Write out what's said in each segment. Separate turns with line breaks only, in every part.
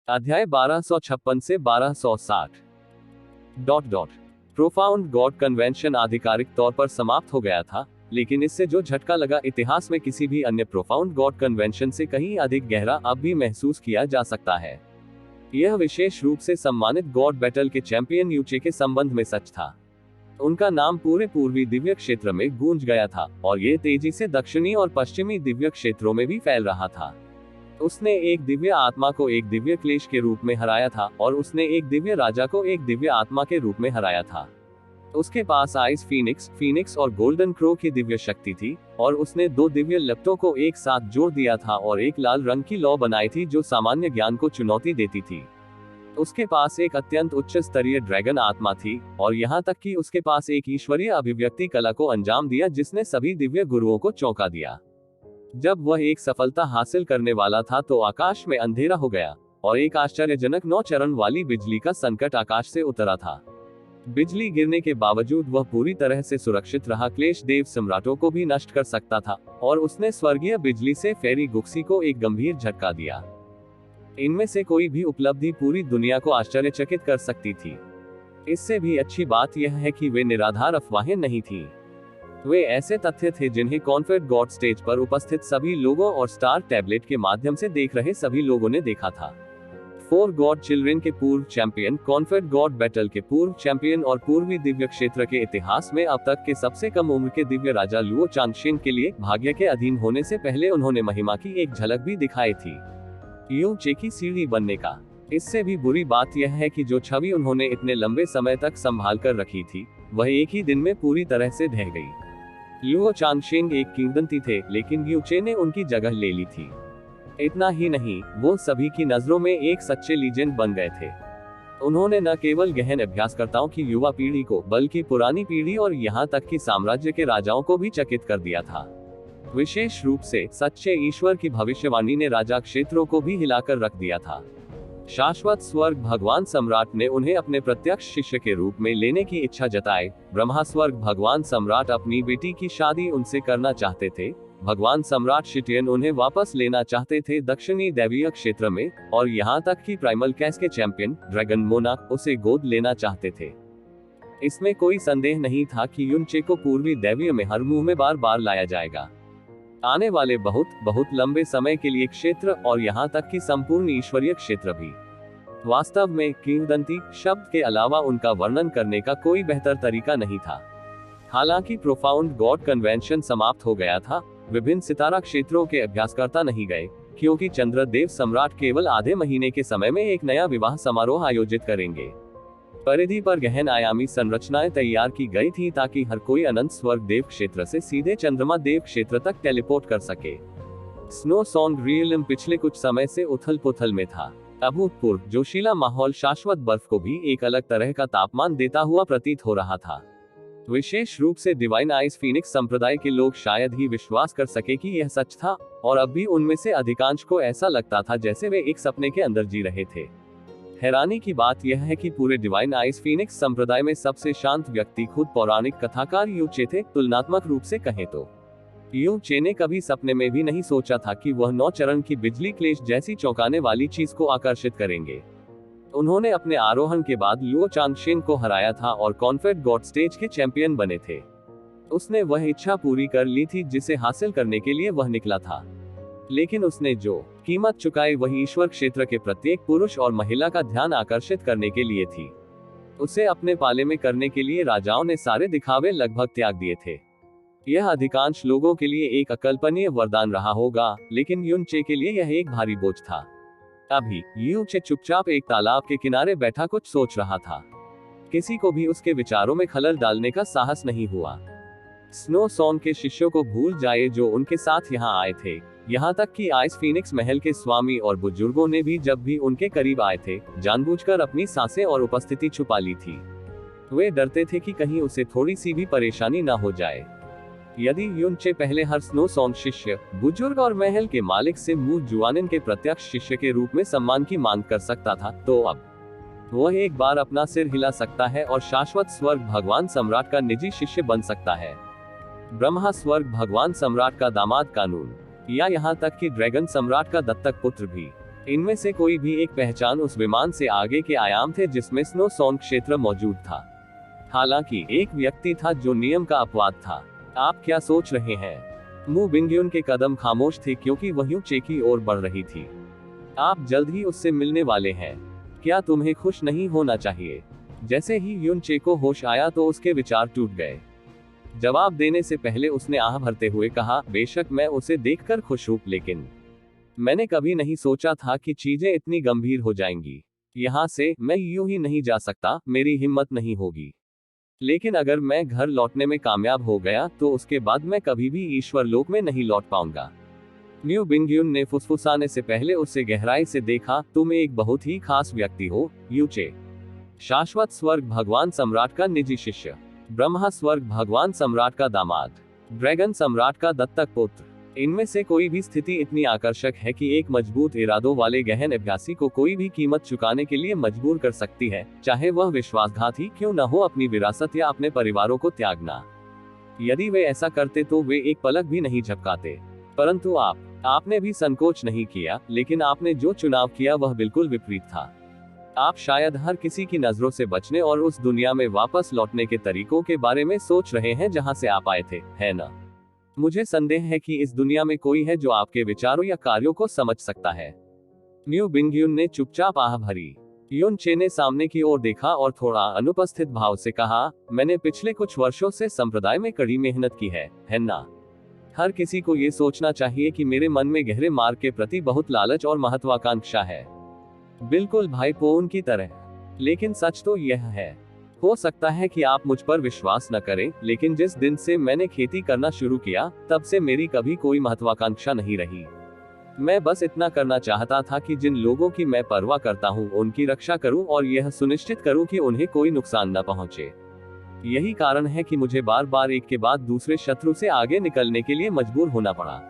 अध्याय 1256 से 1260। Profound God convention आधिकारिक तौर पर समाप्त हो गया था, लेकिन इससे जो झटका लगा इतिहास में किसी भी अन्य प्रोफाउंड गॉड कन्वेंशन से कहीं अधिक गहरा अब भी महसूस किया जा सकता है। यह विशेष रूप से सम्मानित गॉड बैटल के चैंपियन यूचे के संबंध में सच था। उनका नाम पूरे पूर्वी दिव्य क्षेत्र में गूंज गया था और ये तेजी से दक्षिणी और पश्चिमी दिव्य क्षेत्रों में भी फैल रहा था। उसने एक दिव्य आत्मा को एक दिव्य क्लेश के रूप में हराया था और उसने एक दिव्य राजा को एक दिव्य आत्मा के रूप में हराया था। उसके पास आइस फीनिक्स और गोल्डन क्रो की दिव्य शक्ति थी और उसने दो दिव्य लपटों को एक साथ जोड़ दिया था और एक लाल रंग की लौ बनाई थी जो सामान्य ज्ञान को चुनौती देती थी। उसके पास एक अत्यंत उच्च स्तरीय ड्रैगन आत्मा थी और यहाँ तक कि उसके पास एक ईश्वरीय अभिव्यक्ति कला को अंजाम दिया जिसने सभी दिव्य गुरुओं को चौंका दिया। जब वह एक सफलता हासिल करने वाला था तो आकाश में अंधेरा हो गया और एक आश्चर्यजनक 9 चरण वाली बिजली का संकट आकाश से उतरा था। बिजली गिरने के बावजूद वह पूरी तरह से सुरक्षित रहा, क्लेश देव सम्राटों को भी नष्ट कर सकता था और उसने स्वर्गीय बिजली से फेरी गुक्सी को एक गंभीर झटका दिया। इनमें से कोई भी उपलब्धि पूरी दुनिया को आश्चर्यचकित कर सकती थी। इससे भी अच्छी बात यह है कि वे निराधार अफवाहें नहीं थी। वे ऐसे तथ्य थे जिन्हें कॉन्फेड गॉड स्टेज पर उपस्थित सभी लोगों और स्टार टैबलेट के माध्यम से देख रहे सभी लोगों ने देखा था। 4 गॉड चिल्ड्रेन के पूर्व चैंपियन, कॉन्फेड गॉड बैटल के पूर्व चैंपियन और पूर्वी दिव्य क्षेत्र के इतिहास में अब तक के सबसे कम उम्र के दिव्य राजा लुओ चांगशेन के लिए भाग्य के अधीन होने से पहले उन्होंने महिमा की एक झलक भी दिखाई थी, यू चे की सीढ़ी बनने का। इससे भी बुरी बात यह है कि जो छवि उन्होंने इतने लंबे समय तक संभाल कर रखी थी वह एक ही दिन में पूरी तरह से ढह गई। लुओ चांगशेन एक किंवदंती थे, लेकिन यूचे ने उनकी जगह ले ली थी। इतना ही नहीं, वो सभी की नजरों में एक सच्चे लीजेंड बन गए थे। उन्होंने न केवल गहन अभ्यासकर्ताओं की युवा पीढ़ी को बल्कि पुरानी पीढ़ी और यहाँ तक कि साम्राज्य के राजाओं को भी चकित कर दिया था। विशेष रूप से सच्चे ईश्वर की भविष्यवाणी ने राजा क्षेत्रों को भी हिलाकर रख दिया था। शाश्वत स्वर्ग भगवान सम्राट ने उन्हें अपने प्रत्यक्ष शिष्य के रूप में लेने की इच्छा जताई। ब्रह्मा स्वर्ग भगवान सम्राट अपनी बेटी की शादी उनसे करना चाहते थे। भगवान सम्राट शिटियन उन्हें वापस लेना चाहते थे दक्षिणी दैवीय क्षेत्र में, और यहाँ तक कि प्राइमल कैस के चैंपियन ड्रैगन मोनाक उसे गोद लेना चाहते थे। इसमें कोई संदेह नहीं था कि यूचे को पूर्वी दैवीय में हर मुंह में बार बार लाया जाएगा। आने वाले बहुत लंबे समय के लिए क्षेत्र और यहाँ तक कि संपूर्ण ईश्वरीय क्षेत्र भी। वास्तव में किंवदंती शब्द के अलावा उनका वर्णन करने का कोई बेहतर तरीका नहीं था। हालांकि प्रोफाउंड गॉड कन्वेंशन समाप्त हो गया था, विभिन्न सितारा क्षेत्रों के अभ्यासकर्ता नहीं गए, क्योंकि चंद्रदेव सम्राट केवल आधे महीने के समय में एक नया विवाह समारोह आयोजित करेंगे। परिधि पर गहन आयामी संरचनाएं तैयार की गई थी ताकि हर कोई अनंत स्वर्ग देव क्षेत्र से सीधे चंद्रमा देव क्षेत्र तक टेलीपोर्ट कर सके। स्नो सॉन्ग रियलम पिछले कुछ समय से उथल पुथल में था। अभूतपूर्व जोशीला माहौल शाश्वत बर्फ को भी एक अलग तरह का तापमान देता हुआ प्रतीत हो रहा था। विशेष रूप से डिवाइन आइस फीनिक्स संप्रदाय के लोग शायद ही विश्वास कर सके कि यह सच था, और अब भी उनमें से अधिकांश को ऐसा लगता था जैसे वे एक सपने के अंदर जी रहे थे। हैरानी की बात यह है कि पूरे डिवाइन आइस फीनिक्स संप्रदाय में सबसे शांत व्यक्ति खुद पौराणिक कथाकार यूचे थे। तुलनात्मक रूप से कहें तो यूचे ने कभी सपने में भी नहीं सोचा था कि वह 9 चरण की बिजली क्लेश जैसी चौंकाने वाली चीज को आकर्षित करेंगे। उन्होंने अपने आरोहण के बाद लुओ चांगशेन को हराया था और कॉन्फेड गॉड स्टेज के चैंपियन बने थे। उसने वह इच्छा पूरी कर ली थी जिसे हासिल करने के लिए वह निकला था, लेकिन उसने जो कीमत चुकाई वही ईश्वर क्षेत्र के प्रत्येक पुरुष और महिला का ध्यान आकर्षित करने के लिए थी। उसे अपने पाले में करने के लिए राजाओं ने सारे दिखावे लगभग त्याग दिए थे। यह अधिकांश लोगों के लिए एक अकल्पनीय वरदान रहा होगा, लेकिन यूचे के लिए यह एक भारी बोझ था। अभी यूचे चुपचाप एक तालाब के किनारे बैठा कुछ सोच रहा था। किसी को भी उसके विचारों में खलल डालने का साहस नहीं हुआ। स्नो सॉन्ग के शिष्यों को भूल जाए जो उनके साथ यहाँ आए थे। यहाँ तक कि आइस फीनिक्स महल के स्वामी और बुजुर्गों ने भी जब भी उनके करीब आए थे जानबूझकर अपनी सांसें और उपस्थिति छुपा ली थी। वे डरते थे कि कहीं उसे थोड़ी सी भी परेशानी न हो जाए। यदि यूचे पहले हर स्नो सॉन्ग शिष्य, बुजुर्ग और महल के मालिक से मुंह जुआनिन के प्रत्यक्ष शिष्य के रूप में सम्मान की मांग कर सकता था, तो अब वह एक बार अपना सिर हिला सकता है और शाश्वत स्वर्ग भगवान सम्राट का निजी शिष्य बन सकता है। ब्रह्मा स्वर्ग भगवान सम्राट का दामाद कानून, या यहाँ तक कि ड्रैगन सम्राट का दत्तक पुत्र भी। इनमें से कोई भी एक पहचान उस विमान से आगे के आयाम थे जिसमें स्नो सोन क्षेत्र मौजूद था। हालांकि एक व्यक्ति था जो नियम का अपवाद था। आप क्या सोच रहे हैं? मु बिंगयुन के कदम खामोश थे क्योंकि वह यूं चे की ओर बढ़ रही थी। आप जल्द ही उससे मिलने वाले हैं। क्या तुम्हें खुश नहीं होना चाहिए? जैसे ही यून चे को होश आया तो उसके विचार टूट गए। जवाब देने से पहले उसने आह भरते हुए कहा, बेशक मैं उसे देखकर खुश हूं, लेकिन मैंने कभी नहीं सोचा था कि चीजें इतनी गंभीर हो जाएंगी। यहाँ से मैं यूं ही नहीं जा सकता, मेरी हिम्मत नहीं होगी। लेकिन अगर मैं घर लौटने में कामयाब हो गया तो उसके बाद मैं कभी भी ईश्वर लोक में नहीं लौट पाऊंगा। न्यू बिंगयुन ने फुसफुसाने से पहले उसे गहराई से देखा, तुम एक बहुत ही खास व्यक्ति हो, यूचे। शाश्वत स्वर्ग भगवान सम्राट का निजी शिष्य, ब्रह्मा स्वर्ग भगवान सम्राट का दामाद, ड्रैगन सम्राट का दत्तक पुत्र। इनमें से कोई भी स्थिति इतनी आकर्षक है कि एक मजबूत इरादों वाले गहन अभ्यासी को कोई भी कीमत चुकाने के लिए मजबूर कर सकती है, चाहे वह विश्वासघात ही क्यों न हो, अपनी विरासत या अपने परिवारों को त्यागना। यदि वे ऐसा करते तो वे एक पलक भी नहीं झपकाते। परंतु आपने भी संकोच नहीं किया, लेकिन आपने जो चुनाव किया वह बिल्कुल विपरीत था। आप शायद हर किसी की नजरों से बचने और उस दुनिया में वापस लौटने के तरीकों के बारे में सोच रहे हैं जहां से आप आए थे, है ना? मुझे संदेह है कि इस दुनिया में कोई है जो आपके विचारों या कार्यों को समझ सकता है। न्यू बिंगयुन ने चुपचाप आह भरी। यून चे ने सामने की ओर देखा और थोड़ा अनुपस्थित भाव से कहा, मैंने पिछले कुछ वर्षों से संप्रदाय में कड़ी मेहनत की है ना? हर किसी को ये सोचना चाहिए कि मेरे मन में गहरे मार्ग के प्रति बहुत लालच और महत्वाकांक्षा है, बिल्कुल भाई पोन की तरह। लेकिन सच तो यह है, हो सकता है कि आप मुझ पर विश्वास न करें, लेकिन जिस दिन से मैंने खेती करना शुरू किया तब से मेरी कभी कोई महत्वाकांक्षा नहीं रही। मैं बस इतना करना चाहता था कि जिन लोगों की मैं परवाह करता हूं उनकी रक्षा करूं और यह सुनिश्चित करूं कि उन्हें कोई नुकसान न पहुंचे। यही कारण है कि मुझे बार बार एक के बाद दूसरे शत्रु से आगे निकलने के लिए मजबूर होना पड़ा।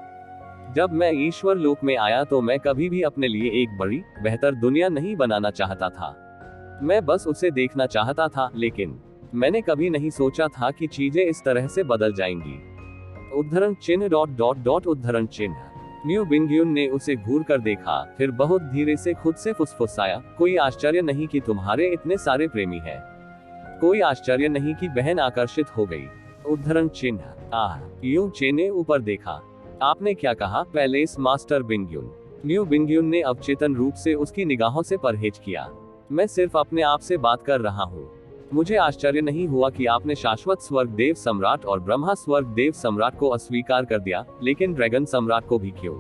जब मैं ईश्वर लोक में आया तो मैं कभी भी अपने लिए एक बड़ी बेहतर दुनिया नहीं बनाना चाहता था। मैं बस उसे देखना चाहता था, लेकिन मैंने कभी नहीं सोचा था कि चीजें इस तरह से बदल जाएंगी। उद्धरण चिन्ह उद्धरण चिन्ह। न्यू बिंगयुन ने उसे घूर कर देखा, फिर बहुत धीरे से खुद से फुसफुसाया, कोई आश्चर्य नहीं कि तुम्हारे इतने सारे प्रेमी हैं। कोई आश्चर्य नहीं कि बहन आकर्षित हो गई। उद्धरण चिन्ह। यूं चे ने ऊपर देखा। आपने क्या कहा? Palace master Bingyun. New Bingyun ने अवचेतन रूप से उसकी निगाहों से परहेज किया। मैं सिर्फ अपने आप से बात कर रहा हूँ। मुझे आश्चर्य नहीं हुआ कि आपने शाश्वत स्वर्ग देव सम्राट और ब्रह्मा स्वर्ग देव सम्राट को अस्वीकार कर दिया, लेकिन ड्रैगन सम्राट को भी क्यों?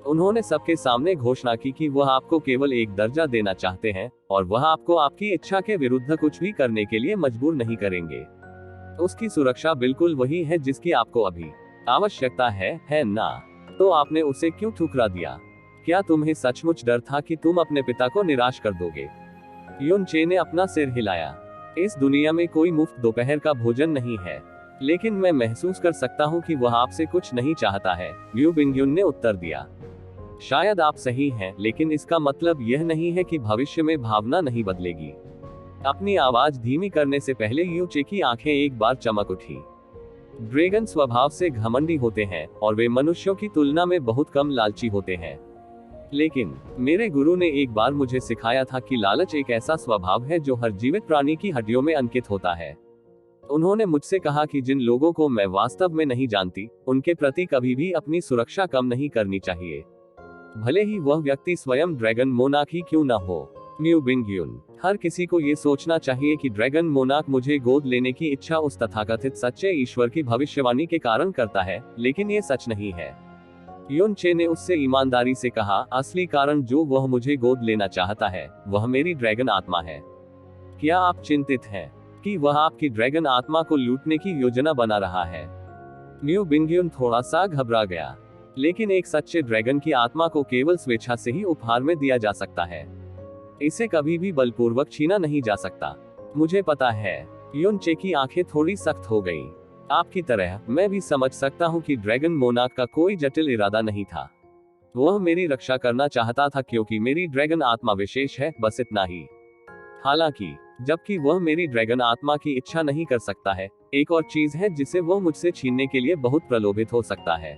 उन्होंने सबके सामने घोषणा की कि वह आपको केवल एक दर्जा देना चाहते हैं और वह आपको आपकी इच्छा के विरुद्ध कुछ भी करने के लिए मजबूर नहीं करेंगे। उसकी सुरक्षा बिल्कुल वही है जिसकी आपको अभी आवश्यकता है ना? तो आपने उसे क्यों ठुकरा दिया? क्या तुम्हें सचमुच डर था कि तुम अपने पिता को निराश कर दोगे? यून चे ने अपना सिर हिलाया। इस दुनिया में कोई मुफ्त दोपहर का भोजन नहीं है, लेकिन मैं महसूस कर सकता हूँ कि वह आपसे कुछ नहीं चाहता है, न्यू बिंगयुन ने उत्तर दिया। शायद आप सही हैं, लेकिन इसका मतलब यह नहीं है कि भविष्य में भावना नहीं बदलेगी। अपनी आवाज धीमी करने से पहले यू चे की आंखें एक बार चमक उठी। ड्रैगन स्वभाव से घमंडी होते हैं और वे मनुष्यों की तुलना में बहुत कम लालची होते हैं। लेकिन मेरे गुरु ने एक बार मुझे सिखाया था कि लालच एक ऐसा स्वभाव है जो हर जीवित प्राणी की हड्डियों में अंकित होता है। उन्होंने मुझसे कहा कि जिन लोगों को मैं वास्तव में नहीं जानती, उनके प्रति कभी भी अपनी सुरक्षा कम नहीं करनी चाहिए, भले ही वह व्यक्ति स्वयं ड्रैगन मोनार्क ही क्यों न हो। न्यू बिंगयुन। हर किसी को ये सोचना चाहिए कि ड्रैगन मोनार्क मुझे गोद लेने की इच्छा उस तथाकथित सच्चे ईश्वर की भविष्यवाणी के कारण करता है, लेकिन ये सच नहीं है। यून चे ने उससे ईमानदारी से कहा, असली कारण जो वह मुझे गोद लेना चाहता है वह मेरी ड्रैगन आत्मा है। क्या आप चिंतित हैं कि वह आपकी ड्रैगन आत्मा को लूटने की योजना बना रहा है? न्यू बिंगयुन थोड़ा सा घबरा गया, लेकिन एक सच्चे ड्रैगन की आत्मा को केवल स्वेच्छा से ही उपहार में दिया जा सकता है। इसे कभी भी बलपूर्वक छीना नहीं जा सकता। मुझे पता है। यून चे की आंखें थोड़ी सख्त हो गईं। आपकी तरह मैं भी समझ सकता हूँ कि ड्रैगन मोनार्क का कोई जटिल इरादा नहीं था। वह मेरी रक्षा करना चाहता था क्योंकि मेरी ड्रैगन आत्मा विशेष है, बस इतना ही। हालांकि जबकि वह मेरी ड्रैगन आत्मा की इच्छा नहीं कर सकता है, एक और चीज है जिसे वह मुझसे छीनने के लिए बहुत प्रलोभित हो सकता है।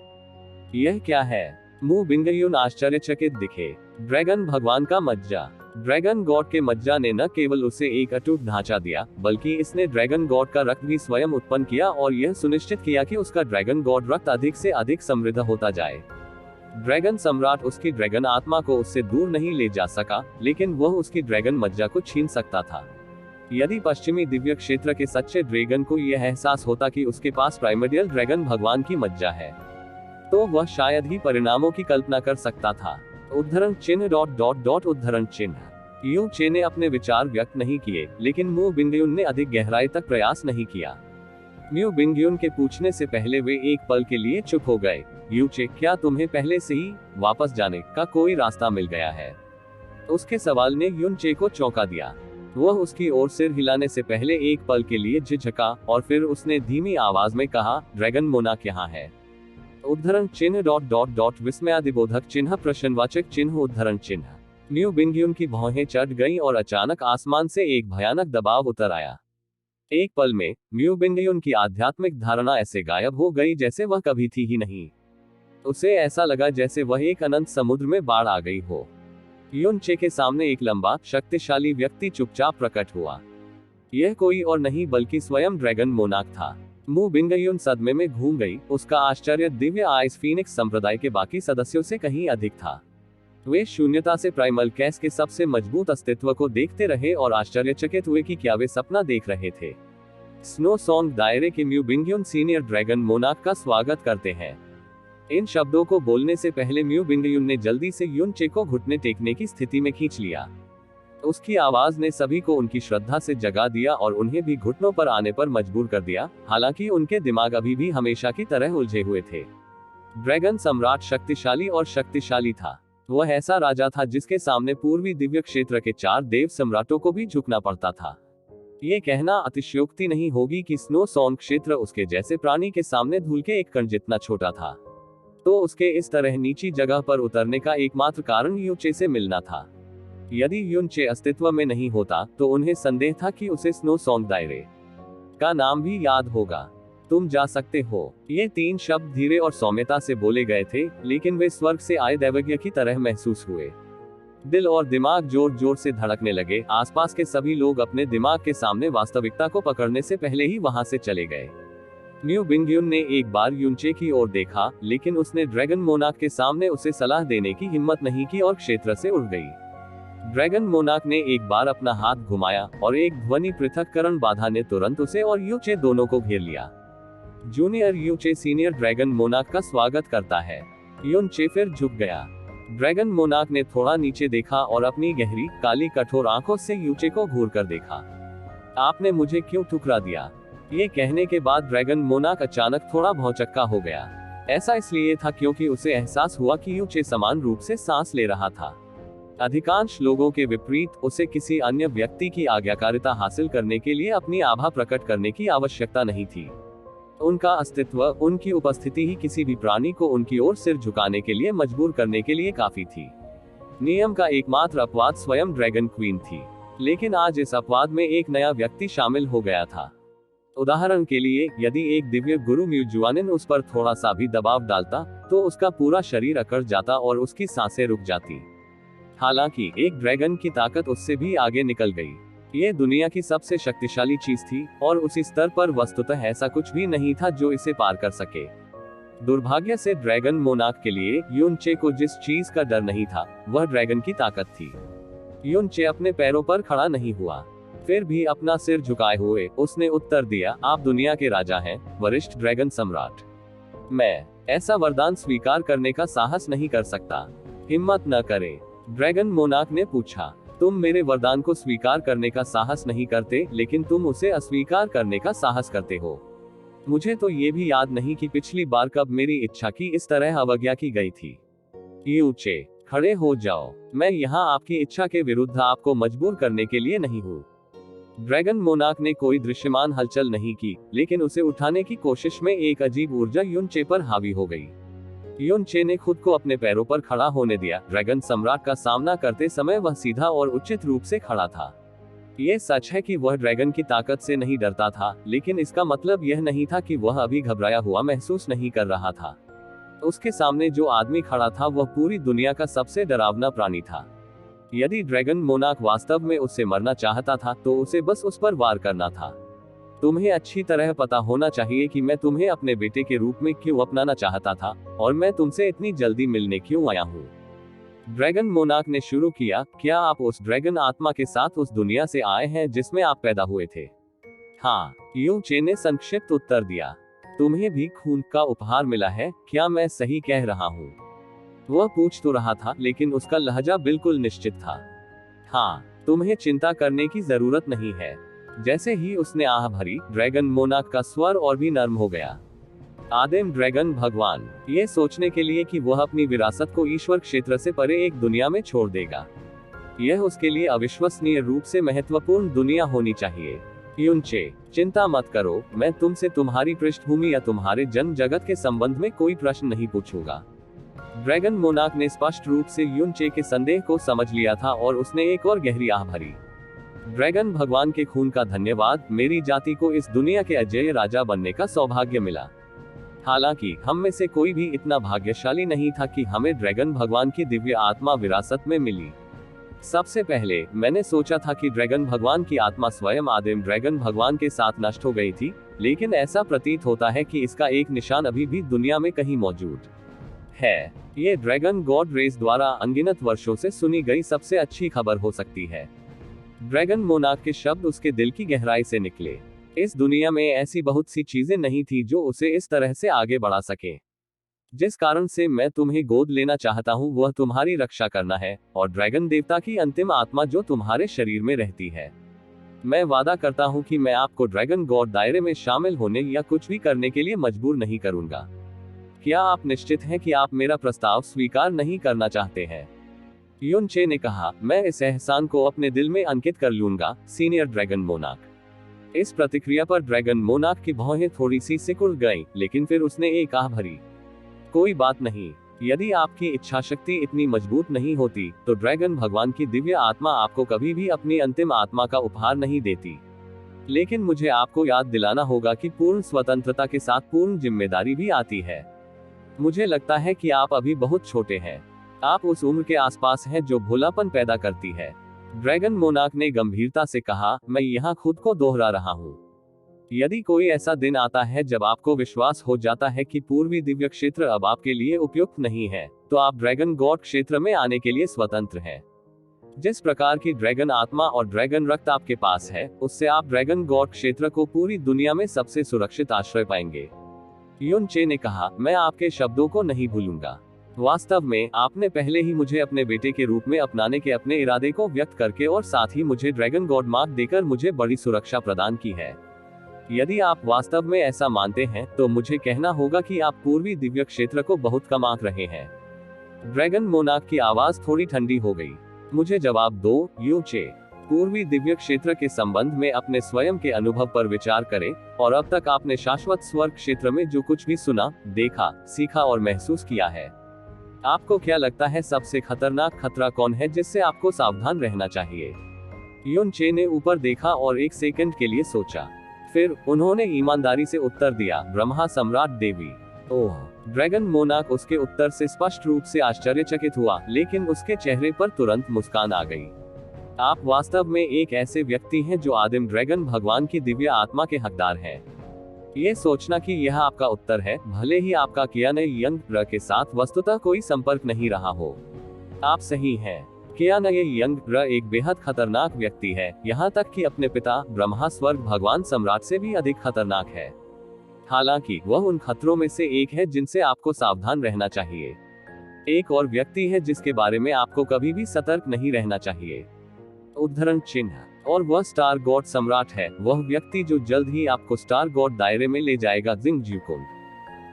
यह क्या है? मू बिंगयुन आश्चर्यचकित दिखे। ड्रैगन भगवान का मज्जा। ड्रैगन गॉड के मज्जा ने न केवल उसे एक अटूट ढांचा दिया, बल्कि इसने ड्रैगन गॉड का रक्त भी स्वयं उत्पन्न किया और यह सुनिश्चित किया कि उसका ड्रैगन गॉड रक्त अधिक से अधिक समृद्ध होता जाए। ड्रैगन सम्राट उसकी ड्रैगन आत्मा को उससे दूर नहीं ले जा सका, लेकिन वह उसकी ड्रैगन मज्जा को छीन सकता था। यदि पश्चिमी दिव्य क्षेत्र के सच्चे ड्रैगन को यह एहसास होता कि उसके पास प्राइमर्डियल ड्रैगन भगवान की मज्जा है, तो वह शायद ही परिणामों की कल्पना कर सकता था। उद्धरण चिन्ह उद्धरण चिन्ह। यू चे ने अपने विचार व्यक्त नहीं किए, लेकिन मू बिंगयुन ने अधिक गहराई तक प्रयास नहीं किया। म्यू बिंगयुन के पूछने से पहले वे एक पल के लिए चुप हो गए। यू चे, क्या तुम्हें पहले से ही वापस जाने का कोई रास्ता मिल गया है? उसके सवाल ने युन चे को चौंका दिया। वह उसकी ओर सिर हिलाने से पहले एक पल के लिए झिझका और फिर उसने धीमी आवाज में कहा, ड्रैगन मोनाक यहाँ है। उद्धरण चिन्ह विस्मयादिबोधक चिन्ह प्रश्नवाचक चिन्ह उद्धरण चिन्ह। म्यू बिंगयुन की भौहें चढ़ गईं और अचानक आसमान से एक भयानक दबाव उतर आया। एक पल में म्यू बिंगयुन की आध्यात्मिक धारणा ऐसे गायब हो गई जैसे वह कभी थी ही नहीं। उसे ऐसा लगा जैसे वह एक अनंत समुद्र में बाढ़ आ गई हो। युन चे के सामने एक लंबा, शक्तिशाली व्यक्ति चुपचाप प्रकट हुआ। यह कोई और नहीं बल्कि स्वयं ड्रैगन मोनाक था। मू बिंगयुन सदमे में घूम गई। उसका आश्चर्य दिव्य आइस फीनिक्स संप्रदाय के बाकी सदस्यों से कहीं अधिक था। वे शून्यता से प्राइमल कैस के सबसे मजबूत अस्तित्व को देखते रहे और आश्चर्यचकित हुए कि क्या वे सपना देख रहे थे। स्नो सॉन्ग दायरे के म्यू बिंगयुन सीनियर ड्रैगन मोनाक का स्वागत करते हैं। इन शब्दों को बोलने से पहले म्यू बिंगयुन ने जल्दी से युन चे को घुटने टेकने की स्थिति में खींच लिया। उसकी आवाज ने सभी को उनकी श्रद्धा से जगा दिया और उन्हें भी घुटनों पर आने पर मजबूर कर दिया, हालांकि उनके दिमाग अभी भी हमेशा की तरह उलझे हुए थे। ड्रैगन सम्राट शक्तिशाली और शक्तिशाली था। वह ऐसा राजा था जिसके सामने पूर्वी दिव्य क्षेत्र के 4 देव सम्राटों को भी झुकना पड़ता था। ये कहना अतिशयोक्ति नहीं होगी कि स्नो सॉन्ग क्षेत्र उसके जैसे प्राणी के सामने धूल के एक कण जितना छोटा था। तो उसके इस तरह नीची जगह पर उतरने का एकमात्र कारण युन चे से मिलना था। यदि युन चे अस्तित्व में नहीं होता तो उन्हें संदेह था कि उसे स्नो सॉन्ग दायरे का नाम भी याद होगा। तुम जा सकते हो। ये 3 शब्द धीरे और सौम्यता से बोले गए थे, लेकिन वे स्वर्ग से आए दैवज्ञ की तरह महसूस हुए। दिल और दिमाग जोर जोर से धड़कने लगे। आसपास के सभी लोग अपने दिमाग के सामने वास्तविकता को पकड़ने से पहले ही वहां से चले गए। म्यू बिंगयुन ने एक बार युन चे की ओर देखा, लेकिन उसने ड्रैगन मोनाक के सामने उसे सलाह देने की हिम्मत नहीं की और क्षेत्र से उड़ गई। ड्रैगन मोनाक ने एक बार अपना हाथ घुमाया और एक ध्वनि पृथक्करण बाधा ने तुरंत उसे और यू चे दोनों को घेर लिया। जूनियर यू चे सीनियर ड्रैगन मोनाक का स्वागत करता है। युन चे फिर झुक गया। ड्रैगन मोनाक ने थोड़ा नीचे देखा और अपनी गहरी, काली, कठोर आंखों से यू चे को घूर कर देखा। आपने मुझे क्यों ठुकरा दिया? ये कहने के बाद ड्रैगन मोनाक अचानक थोड़ा भौचक्का हो गया। ऐसा इसलिए था क्योंकि उसे एहसास हुआ कि यू चे समान रूप से सांस ले रहा था। अधिकांश लोगों के विपरीत, उसे किसी अन्य व्यक्ति की आज्ञाकारिता हासिल करने के लिए अपनी आभा प्रकट करने की आवश्यकता नहीं थी। उनका अस्तित्व, उनकी उपस्थिति ही किसी भी प्राणी को उनकी ओर सिर झुकाने के लिए मजबूर करने के लिए काफी थी। नियम का एकमात्र अपवाद स्वयं ड्रैगन क्वीन थी, लेकिन आज इस अपवाद में एक नया व्यक्ति शामिल हो गया था। उदाहरण के लिए, यदि एक दिव्य गुरु म्यू जुआनिन उस पर थोड़ा सा भी दबाव डालता, तो उसका पूरा शरीर अकड़ जाता और उसकी सांसें रुक जाती। हालांकि एक ड्रैगन की ताकत उससे भी आगे निकल गई। ये दुनिया की सबसे शक्तिशाली चीज थी, और उसी स्तर पर वस्तुतः ऐसा कुछ भी नहीं था जो इसे पार कर सके। दुर्भाग्य से ड्रैगन मोनाक के लिए युन चे को जिस चीज का डर नहीं था, वह ड्रैगन की ताकत थी। युन चे अपने पैरों पर खड़ा नहीं हुआ। फिर भी अपना सिर झुकाए हुए उसने उत्तर दिया, आप दुनिया के राजा हैं, वरिष्ठ ड्रैगन सम्राट। मैं ऐसा वरदान स्वीकार करने का साहस नहीं कर सकता। हिम्मत न करे। ड्रैगन मोनाक ने पूछा, तुम मेरे वरदान को स्वीकार करने का साहस नहीं करते, लेकिन तुम उसे अस्वीकार करने का साहस करते हो। मुझे तो ये भी याद नहीं कि पिछली बार कब मेरी इच्छा की इस तरह अवज्ञा की गई थी। यू चे, खड़े हो जाओ। मैं यहाँ आपकी इच्छा के विरुद्ध आपको मजबूर करने के लिए नहीं हूँ। ड्रैगन मोनाक ने कोई दृश्यमान हलचल नहीं की, लेकिन उसे उठाने की कोशिश में एक अजीब ऊर्जा युन चे पर हावी हो गई। युन चे ने खुद को अपने पैरों पर खड़ा होने दिया। ड्रैगन सम्राट का सामना करते समय वह सीधा और उचित रूप से खड़ा था। ये सच है कि वह ड्रैगन की ताकत से नहीं डरता था, लेकिन इसका मतलब यह नहीं था कि वह अभी घबराया हुआ महसूस नहीं कर रहा था। उसके सामने जो आदमी खड़ा था वह पूरी दुनिया का सबसे डरावना प्राणी था। यदि ड्रैगन मोनार्क वास्तव में उससे मरना चाहता था तो उसे बस उस पर वार करना था। तुम्हें अच्छी तरह पता होना चाहिए कि मैं तुम्हें अपने बेटे के रूप में क्यों अपनाना चाहता था, और मैं तुमसे इतनी जल्दी मिलने क्यों आया हूँ। ड्रैगन मोनार्क ने शुरू किया, क्या आप उस ड्रैगन आत्मा के साथ उस दुनिया से आए हैं जिसमें आप पैदा हुए थे? हाँ, यू चे ने संक्षिप्त उत्तर दिया। तुम्हें भी खून का उपहार मिला है, क्या मैं सही कह रहा हूँ? वह पूछ तो रहा था, लेकिन उसका लहजा बिल्कुल निश्चित था। हाँ, तुम्हें चिंता करने की जरूरत नहीं है। जैसे ही उसने आह भरी, ड्रैगन मोनार्क का स्वर और भी नर्म हो गया। आदिम ड्रैगन भगवान, ये सोचने के लिए कि वह अपनी विरासत को ईश्वर क्षेत्र से परे एक दुनिया में छोड़ देगा, यह उसके लिए अविश्वसनीय रूप से महत्वपूर्ण दुनिया होनी चाहिए। युनचे, चिंता मत करो, मैं तुमसे तुम्हारी पृष्ठभूमि या तुम्हारे जन्म जगत के संबंध में कोई प्रश्न नहीं पूछूंगा। ड्रैगन मोनार्क ने स्पष्ट रूप से युनचे के संदेह को समझ लिया था और उसने एक और गहरी आह भरी। ड्रैगन भगवान के खून का धन्यवाद, मेरी जाति को इस दुनिया के अजेय राजा बनने का सौभाग्य मिला। हालांकि हम में से कोई भी इतना भाग्यशाली नहीं था कि हमें ड्रैगन भगवान की दिव्य आत्मा विरासत में मिली। सबसे पहले मैंने सोचा था कि ड्रैगन भगवान की आत्मा स्वयं आदिम ड्रैगन भगवान के साथ नष्ट हो गई थी, लेकिन ऐसा प्रतीत होता है कि इसका एक निशान अभी भी दुनिया में कहीं मौजूद है। ये ड्रैगन गॉड रेस द्वारा अनगिनत वर्षों से सुनी गई सबसे अच्छी खबर हो सकती है। ड्रैगन मोनार्क के शब्द उसके दिल की गहराई से निकले। इस दुनिया में ऐसी बहुत सी चीजें नहीं थी जो उसे इस तरह से आगे बढ़ा सके। जिस कारण से मैं तुम्हें गोद लेना चाहता हूँ वह तुम्हारी रक्षा करना है, और ड्रैगन देवता की अंतिम आत्मा जो तुम्हारे शरीर में रहती है। मैं वादा करता हूँ कि मैं आपको ड्रैगन गॉड दायरे में शामिल होने या कुछ भी करने के लिए मजबूर नहीं करूंगा। क्या आप निश्चित हैं कि आप मेरा प्रस्ताव स्वीकार नहीं करना चाहते हैं? युनचे ने कहा, मैं इस एहसान को अपने दिल में अंकित कर लूंगा, सीनियर ड्रैगन मोनार्क। इस प्रतिक्रिया पर ड्रैगन मोनार्क की भौहें थोड़ी सी सिकुड़ गईं, लेकिन फिर उसने एक आह भरी। कोई बात नहीं, यदि आपकी इच्छा शक्ति इतनी मजबूत नहीं होती तो ड्रैगन भगवान की दिव्य आत्मा आपको कभी भी अपनी अंतिम आत्मा का उपहार नहीं देती। लेकिन मुझे आपको याद दिलाना होगा कि पूर्ण स्वतंत्रता के साथ पूर्ण जिम्मेदारी भी आती है। मुझे लगता है कि आप अभी बहुत छोटे हैं। आप उस उम्र के आसपास हैं जो भोलापन पैदा करती है। ड्रैगन मोनार्क ने गंभीरता से कहा, मैं यहाँ खुद को दोहरा रहा हूँ। यदि कोई ऐसा दिन आता है जब आपको विश्वास हो जाता है कि पूर्वी दिव्य क्षेत्र अब आपके लिए उपयुक्त नहीं है, तो आप ड्रैगन गॉड क्षेत्र में आने के लिए स्वतंत्र हैं। जिस प्रकार की ड्रैगन आत्मा और ड्रैगन रक्त आपके पास है, उससे आप ड्रैगन गॉड क्षेत्र को पूरी दुनिया में सबसे सुरक्षित आश्रय पाएंगे। युनचे ने कहा, मैं आपके शब्दों को नहीं भूलूंगा। वास्तव में आपने पहले ही मुझे अपने बेटे के रूप में अपनाने के अपने इरादे को व्यक्त करके और साथ ही मुझे ड्रैगन गॉड मार्क देकर मुझे बड़ी सुरक्षा प्रदान की है। यदि आप वास्तव में ऐसा मानते हैं तो मुझे कहना होगा कि आप पूर्वी दिव्य क्षेत्र को बहुत कम आंक रहे हैं। ड्रैगन मोनार्क की आवाज थोड़ी ठंडी हो गई। मुझे जवाब दो, युनचे। पूर्वी दिव्य क्षेत्र के संबंध में अपने स्वयं के अनुभव पर विचार करें, और अब तक आपने शाश्वत स्वर्ग क्षेत्र में जो कुछ भी सुना, देखा, सीखा और महसूस किया है, आपको क्या लगता है सबसे खतरनाक खतरा कौन है जिससे आपको सावधान रहना चाहिए? युनचे ने ऊपर देखा और एक सेकंड के लिए सोचा। फिर उन्होंने ईमानदारी से उत्तर दिया, ब्रह्मा सम्राट देवी। ओह! ड्रैगन मोनार्क उसके उत्तर से स्पष्ट रूप से आश्चर्यचकित हुआ, लेकिन उसके चेहरे पर तुरंत मुस्कान आ गई। आप वास्तव में एक ऐसे व्यक्ति हैं जो आदिम ड्रैगन भगवान की दिव्य आत्मा के हकदार हैं। ये सोचना कि यह आपका उत्तर है, भले ही आपका कियाने यंग ग्रह के साथ वस्तुतः कोई संपर्क नहीं रहा हो। आप सही हैं। कियाने यंग ग्रह एक बेहद खतरनाक व्यक्ति है, यहाँ तक कि अपने पिता ब्रह्मा स्वर्ग भगवान सम्राट से भी अधिक खतरनाक है। हालांकि वह उन खतरों में से एक है जिनसे आपको सावधान रहना चाहिए। एक और व्यक्ति है जिसके बारे में आपको कभी भी सतर्क नहीं रहना चाहिए। उद्धरण चिन्ह। और वह स्टार गॉड सम्राट है, वह व्यक्ति जो जल्द ही आपको स्टार गॉड दायरे में ले जाएगा। जिंग ज्यूकुंग।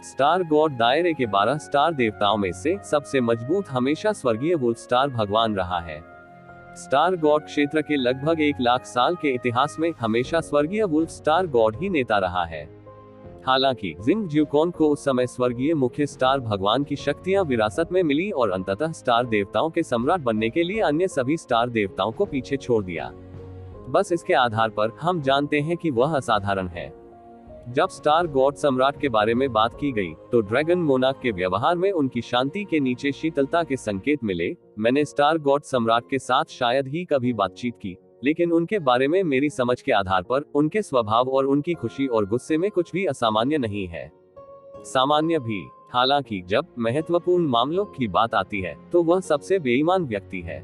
स्टार गॉड दायरे के 12 स्टार देवताओं में से सबसे मजबूत हमेशा स्वर्गीय वुल्फ स्टार भगवान रहा है। स्टार गॉड क्षेत्र के लगभग 1 लाख साल के इतिहास में हमेशा स्वर्गीय वुल्फ स्टार गॉड ही नेता रहा है। हालांकि जिंग ज्यूकोन को उस समय स्वर्गीय मुख्य स्टार भगवान की शक्तियां विरासत में मिली और अंततः स्टार देवताओं के सम्राट बनने के लिए अन्य सभी स्टार देवताओं को पीछे छोड़ दिया। बस इसके आधार पर हम जानते हैं कि वह असाधारण है। जब स्टार गॉड सम्राट के बारे में बात की गई तो ड्रैगन मोनार्क के व्यवहार में उनकी शांति के नीचे शीतलता के संकेत मिले। मैंने स्टार गॉड सम्राट के साथ शायद ही कभी बातचीत की, लेकिन उनके बारे में मेरी समझ के आधार पर उनके स्वभाव और उनकी खुशी और गुस्से में कुछ भी असामान्य नहीं है। सामान्य भी। हालांकि जब महत्वपूर्ण मामलों की बात आती है तो वह सबसे बेईमान व्यक्ति है।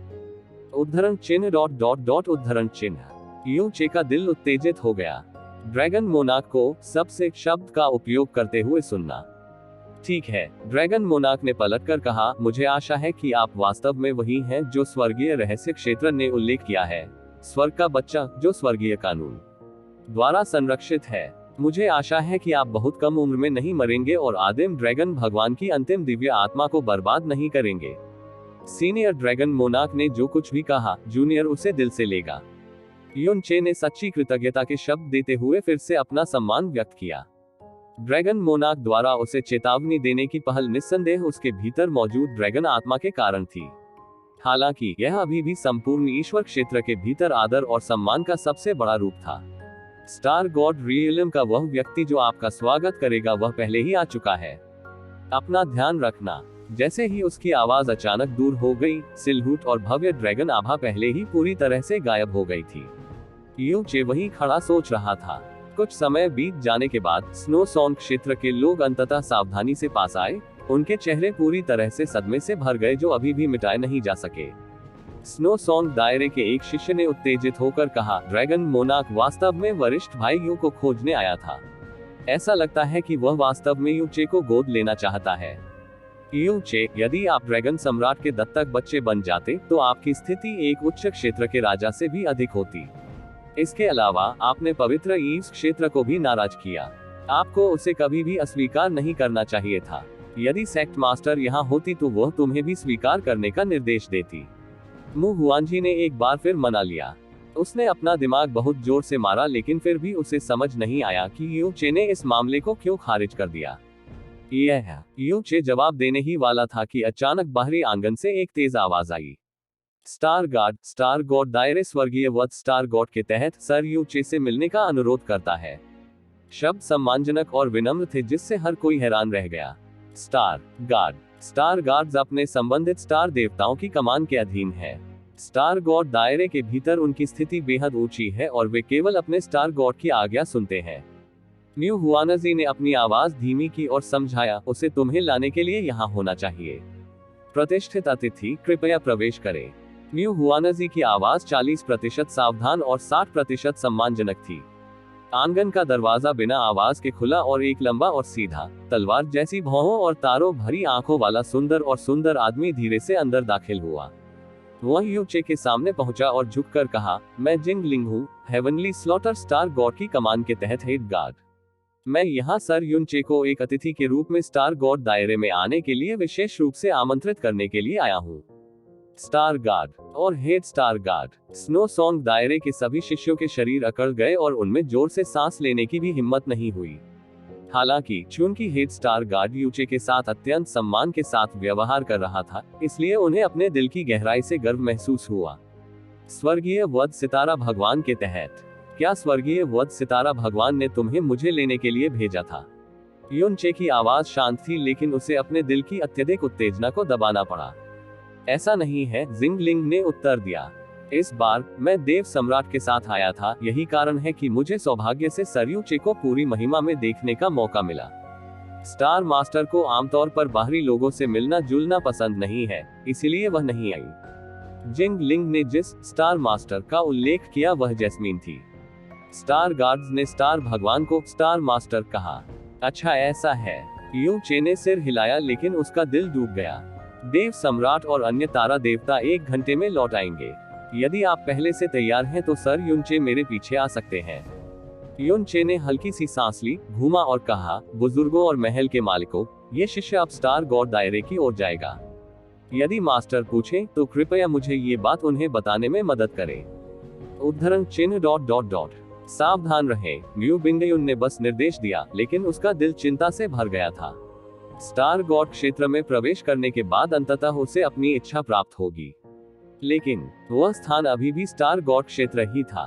उद्धरण चिन्ह उद्धरण चिन्ह। यू चे का दिल उत्तेजित हो गया। ड्रैगन मोनार्क को सबसे शब्द का उपयोग करते हुए सुनना। ठीक है, ड्रैगन मोनार्क ने पलटकर कहा, मुझे आशा है कि आप वास्तव में वही हैं जो स्वर्गीय रहस्य क्षेत्र ने उल्लेख किया है, स्वर्ग का बच्चा जो स्वर्गीय कानून द्वारा संरक्षित है। मुझे आशा है कि आप बहुत कम उम्र में नहीं मरेंगे और आदिम ड्रैगन भगवान की अंतिम दिव्य आत्मा को बर्बाद नहीं करेंगे। सीनियर ड्रैगन मोनार्क ने जो कुछ भी कहा, जूनियर उसे दिल से लेगा। युन चे ने सच्ची कृतज्ञता के शब्द देते हुए फिर से अपना सम्मान व्यक्त किया। ड्रैगन मोनार्क द्वारा उसे चेतावनी देने की पहल निस्संदेह उसके भीतर मौजूद ड्रैगन आत्मा के कारण थी। हालांकि यह अभी भी संपूर्ण ईश्वर क्षेत्र के भीतर आदर और सम्मान का सबसे बड़ा रूप था। स्टार गॉड रियलम का वह व्यक्ति जो आपका स्वागत करेगा वह पहले ही आ चुका है। अपना ध्यान रखना। जैसे ही उसकी आवाज अचानक दूर हो गई, सिलहूट और भव्य ड्रैगन आभा पहले ही पूरी तरह से गायब हो गई थी। यू चे वहीं खड़ा सोच रहा था। कुछ समय बीत जाने के बाद स्नो सॉन्ग क्षेत्र के लोग अंततः सावधानी से पास आए। उनके चेहरे पूरी तरह से सदमे से भर गए जो अभी भी मिटाए नहीं जा सके। स्नो सॉन्ग दायरे के एक शिष्य ने उत्तेजित होकर कहा, ड्रैगन मोनार्क वास्तव में वरिष्ठ भाई यू को खोजने आया था। ऐसा लगता है कि वह वास्तव में यू चे को गोद लेना चाहता है। यू चे, यदि आप ड्रैगन सम्राट के दत्तक बच्चे बन जाते तो आपकी स्थिति एक उच्च क्षेत्र के राजा से भी अधिक होती। इसके अलावा आपने पवित्र ईव्स क्षेत्र को भी नाराज किया। आपको उसे कभी भी अस्वीकार नहीं करना चाहिए था। यदि सेक्ट मास्टर यहाँ होती तो वह तुम्हें भी स्वीकार करने का निर्देश देती। मु हुआनजी ने एक बार फिर मना लिया। उसने अपना दिमाग बहुत जोर से मारा, लेकिन फिर भी उसे समझ नहीं आया कि यू चे ने इस मामले को क्यों खारिज कर दिया। यह यू चे जवाब देने ही वाला था कि अचानक बाहरी आंगन से एक तेज आवाज आई। स्टार गॉड दायरे स्वर्गीय वध स्टार गॉड के तहत सर यू चे से मिलने का अनुरोध करता है। शब्द सम्मानजनक और विनम्र थे जिससे हर कोई हैरान रह गया। स्टार गार्ड्स अपने संबंधित स्टार देवताओं की कमान के अधीन है। स्टार गॉड दायरे के भीतर उनकी स्थिति बेहद ऊंची है और वे केवल अपने स्टार गॉड की आज्ञा सुनते हैं। न्यू हुआनजी ने अपनी आवाज धीमी की और समझाया, उसे तुम्हें लाने के लिए यहाँ होना चाहिए। प्रतिष्ठित अतिथि, कृपया प्रवेश करें। न्यू हुआनजी की आवाज 40% सावधान और 60% सम्मानजनक थी। आंगन का दरवाजा बिना आवाज के खुला और एक लंबा और सीधा, तलवार जैसी भौहों और तारों भरी आंखों वाला सुंदर आदमी धीरे से अंदर दाखिल हुआ। वह यू चे के सामने पहुंचा और झुककर कहा, मैं जिंग लिंग हूँ, हेवनली स्लॉटर स्टार गॉड की कमान के तहत हेड गार्ड। मैं यहाँ सर युन चे को एक अतिथि के रूप में स्टार गॉड दायरे में आने के लिए विशेष रूप से आमंत्रित करने के लिए आया हूँ। स्टार गार्ड और head star guard. Snow song दायरे के सभी शिष्यों के शरीर अकड़ गए और उनमें जोर से सांस लेने की भी हिम्मत नहीं हुई। हालांकि चूंकि हेड स्टार गार्ड यू चे के साथ अत्यंत सम्मान के साथ व्यवहार कर रहा था, इसलिए उन्हें अपने दिल की गहराई से गर्व महसूस हुआ। स्वर्गीय वध सितारा भगवान के तहत, क्या स्वर्गीय वध सितारा भगवान ने तुम्हें मुझे लेने के लिए भेजा था? युन चे की आवाज शांत थी, लेकिन उसे अपने दिल की अत्यधिक उत्तेजना को दबाना पड़ा। ऐसा नहीं है, जिंग लिंग ने उत्तर दिया। इस बार मैं देव सम्राट के साथ आया था, यही कारण है कि मुझे सौभाग्य से सर यू चे को पूरी महिमा में देखने का मौका मिला। स्टार मास्टर को आमतौर पर बाहरी लोगों से मिलना जुलना पसंद नहीं है, इसलिए वह नहीं आई। जिंग लिंग ने जिस स्टार मास्टर का उल्लेख किया वह जैस्मीन थी। स्टार गार्ड्स ने स्टार भगवान को स्टार मास्टर कहा। अच्छा ऐसा है। यू चे ने सिर हिलाया, लेकिन उसका दिल डूब गया। देव सम्राट और अन्य तारा देवता 1 घंटे में लौट आएंगे। यदि आप पहले से तैयार हैं तो सर युन चे मेरे पीछे आ सकते हैं। युन चे ने हल्की सी सांस ली, घूमा और कहा, बुजुर्गों और महल के मालिकों, ये शिष्य अब स्टार गॉड दायरे की ओर जाएगा। यदि मास्टर पूछें तो कृपया मुझे ये बात उन्हें बताने में मदद करें। उद्धरण चिन्ह ... सावधान रहें, न्यू बिंगयुन ने बस निर्देश दिया, लेकिन उसका दिल चिंता से भर गया था। स्टार गॉड क्षेत्र में प्रवेश करने के बाद अंततः उसे अपनी इच्छा प्राप्त होगी, लेकिन वह स्थान अभी भी स्टार गॉड क्षेत्र ही था।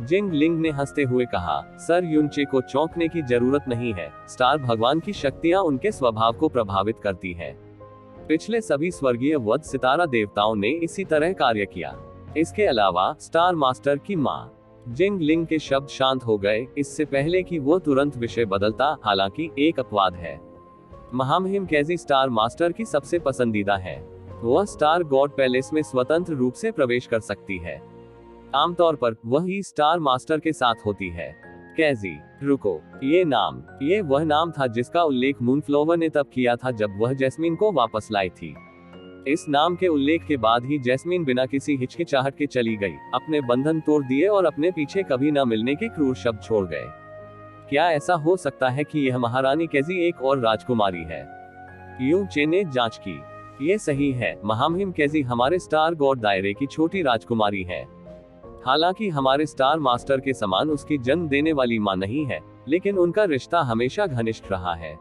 जिंग लिंग ने हंसते हुए कहा, सर युनचे को चौंकने की जरूरत नहीं है, स्टार भगवान की शक्तियां उनके स्वभाव को प्रभावित करती है। पिछले सभी स्वर्गीय वध सितारा देवताओं ने इसी तरह कार्य किया। इसके अलावा स्टार मास्टर की माँ। जिंग लिंग के शब्द शांत हो गए, इससे पहले कि वो तुरंत विषय बदलता, हालांकि एक अपवाद है। महामहिम कैजी स्टार मास्टर की सबसे पसंदीदा है। वह स्टार गॉड पैलेस में स्वतंत्र रूप से प्रवेश कर सकती है। आमतौर पर वह ही स्टार मास्टर के साथ होती है। कैजी, रुको, ये वह नाम था जिसका उल्लेख मूनफ्लावर ने तब किया था जब वह जैस्मीन को वापस लाई थी। इस नाम के उल्लेख के बाद ही जैस्मीन बिना किसी हिचकिचाहट के चली गई, अपने बंधन तोड़ दिए और अपने पीछे कभी न मिलने के क्रूर शब्द छोड़ गए। क्या ऐसा हो सकता है कि यह महारानी कैजी एक और राजकुमारी है? यू चे ने जांच की। ये सही है, महामहिम कैजी हमारे स्टार गॉड दायरे की छोटी राजकुमारी है। हालांकि हमारे स्टार मास्टर के समान उसकी जन्म देने वाली मां नहीं है, लेकिन उनका रिश्ता हमेशा घनिष्ठ रहा है।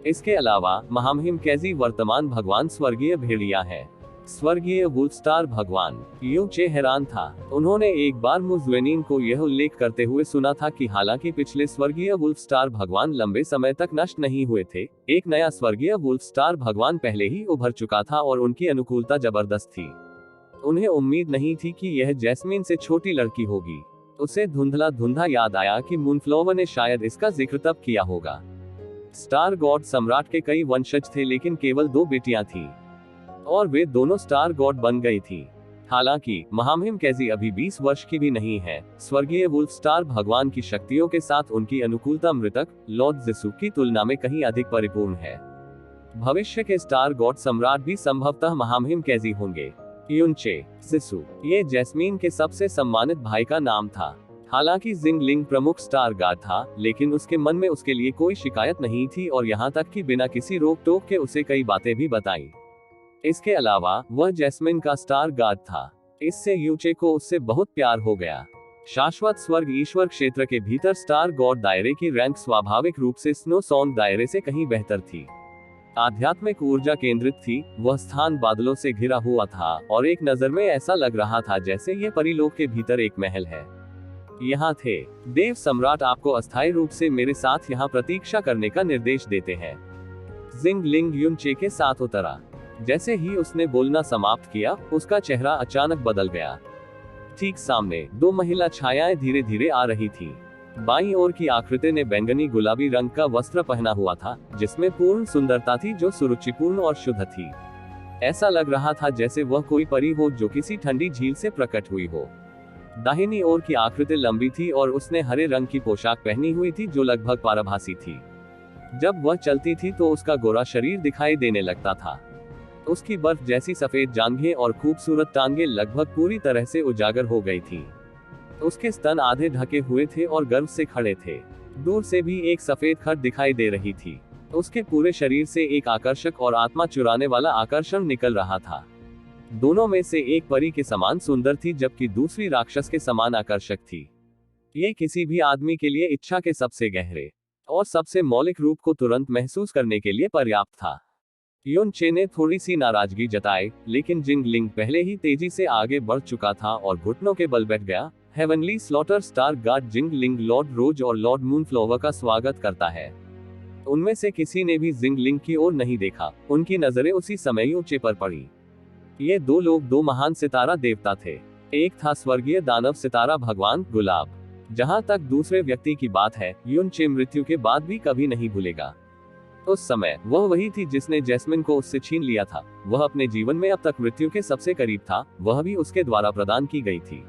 इसके अलावा महामहिम कैजी वर्तमान भगवान स्वर्गीय भेड़िया है, स्वर्गीय वुल्फ स्टार भगवान। यू चे हैरान था। उन्होंने एक बार मुज़वेनिन को यह उल्लेख करते हुए सुना था कि हालांकि पिछले स्वर्गीय वुल्फ स्टार भगवान लंबे समय तक नष्ट नहीं हुए थे, एक नया स्वर्गीय वुल्फ स्टार भगवान पहले ही उभर चुका था और उनकी अनुकूलता जबरदस्त थी। उन्हें उम्मीद नहीं थी कि यह जैस्मीन से छोटी लड़की होगी। उसे धुंधला याद आया कि मूनफ्लावर ने शायद इसका जिक्र तब किया होगा। स्टार गॉड सम्राट के कई वंशज थे, लेकिन केवल 2 बेटियां थीं और वे दोनों स्टार गॉड बन गई थी। हालांकि महामहिम कैजी अभी 20 वर्ष की भी नहीं है। स्वर्गीय वुल्फ स्टार भगवान की शक्तियों के साथ उनकी अनुकूलता मृतक लॉर्ड जिसु की तुलना में कहीं अधिक परिपूर्ण है। भविष्य के स्टार गॉड सम्राट भी संभवतः महामहिम कैजी होंगे। युनचे जिसु, ये जैस्मीन के सबसे सम्मानित भाई का नाम था। हालांकि जिंग लिंग प्रमुख स्टार गार्ड था, लेकिन उसके मन में उसके लिए कोई शिकायत नहीं थी और यहाँ तक कि बिना किसी रोक टोक के उसे कई बातें भी बताई। इसके अलावा वह जैस्मिन का स्टार गार्ड था। इससे यूचे को उससे बहुत प्यार हो गया। शाश्वत स्वर्ग ईश्वर क्षेत्र के भीतर स्टार गॉड दायरे की रैंक स्वाभाविक रूप से स्नो सॉन्ग दायरे से कहीं बेहतर थी। आध्यात्मिक ऊर्जा केंद्रित थी। वह स्थान बादलों से घिरा हुआ था और एक नजर में ऐसा लग रहा था जैसे यह परीलोक के भीतर एक महल है। यहाँ थे। देव सम्राट आपको अस्थायी रूप से मेरे साथ यहाँ प्रतीक्षा करने का निर्देश देते हैं। जिंग लिंग युनचे के साथ उतरा। जैसे ही उसने बोलना समाप्त किया, उसका चेहरा अचानक बदल गया। ठीक सामने 2 महिला छायाएं धीरे धीरे आ रही थी। बाईं ओर की आकृति ने बैंगनी गुलाबी रंग का वस्त्र पहना हुआ था, जिसमें पूर्ण सुंदरता थी जो सुरुचिपूर्ण और शुद्ध थी। ऐसा लग रहा था जैसे वह कोई परी हो जो किसी ठंडी झील से प्रकट हुई हो। दाहिनी ओर की आकृति लंबी थी और उसने हरे रंग की पोशाक पहनी हुई थी जो लगभग पारभासी थी। जब वह चलती थी तो उसका गोरा शरीर दिखाई देने लगता था। उसकी बर्फ जैसी सफेद जांघें और खूबसूरत टांगे लगभग पूरी तरह से उजागर हो गई थी। उसके स्तन आधे ढके हुए थे और गर्व से खड़े थे। दूर से भी एक सफेद खट दिखाई दे रही थी। उसके पूरे शरीर से एक आकर्षक और आत्मा चुराने वाला आकर्षण निकल रहा था। दोनों में से एक परी के समान सुंदर थी, जबकि दूसरी राक्षस के समान आकर्षक थी। ये किसी भी आदमी के लिए इच्छा के सबसे गहरे और सबसे मौलिक रूप को तुरंत महसूस करने के लिए पर्याप्त था। युनचे ने थोड़ी सी नाराजगी जताई, लेकिन जिंग लिंग पहले ही तेजी से आगे बढ़ चुका था और घुटनों के बल बैठ गया। हेवनली स्लॉटर स्टार गार्ड जिंग लिंग, लॉर्ड रोज और लॉर्ड मूनफ्लावर का स्वागत करता है। उनमें से किसी ने भी जिंग लिंग की ओर नहीं देखा। उनकी नजरें उसी समय यूचे पर पड़ी। ये 2 लोग 2 महान सितारा देवता थे। एक था स्वर्गीय दानव सितारा भगवान गुलाब। जहां तक दूसरे व्यक्ति की बात है, युनचे मृत्यु के बाद भी कभी नहीं भूलेगा। उस समय वह वही थी जिसने जैस्मिन को उससे छीन लिया था। वह अपने जीवन में अब तक मृत्यु के सबसे करीब था, वह भी उसके द्वारा प्रदान की गई थी।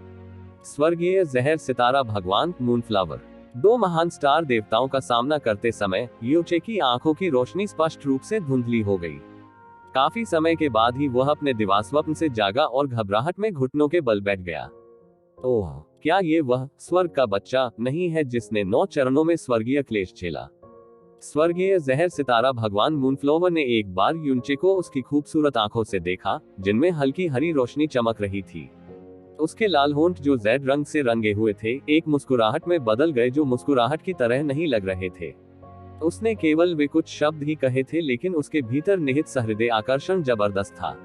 स्वर्गीय जहर सितारा भगवान मूनफ्लावर। 2 महान स्टार देवताओं का सामना करते समय यूचे की आंखों की रोशनी स्पष्ट रूप से धुंधली हो गई। काफी समय के बाद ही वह अपने दिवास्वप्न से जागा और घबराहट में घुटनों के बल बैठ गया। ओह, क्या ये वह स्वर्ग का बच्चा नहीं है जिसने 9 चरणों में स्वर्गीय क्लेश झेला? स्वर्गीय जहर सितारा भगवान मूनफ्लावर ने एक बार युनचे को उसकी खूबसूरत आंखों से देखा, जिनमें हल्की हरी रोशनी चमक रही थी। उसके लाल होंठ जो जैड रंग से रंगे हुए थे, एक मुस्कुराहट में बदल गए जो मुस्कुराहट की तरह नहीं लग रहे थे। उसने केवल वे कुछ शब्द ही कहे थे, लेकिन उसके भीतर निहित सहृदय आकर्षण जबरदस्त था।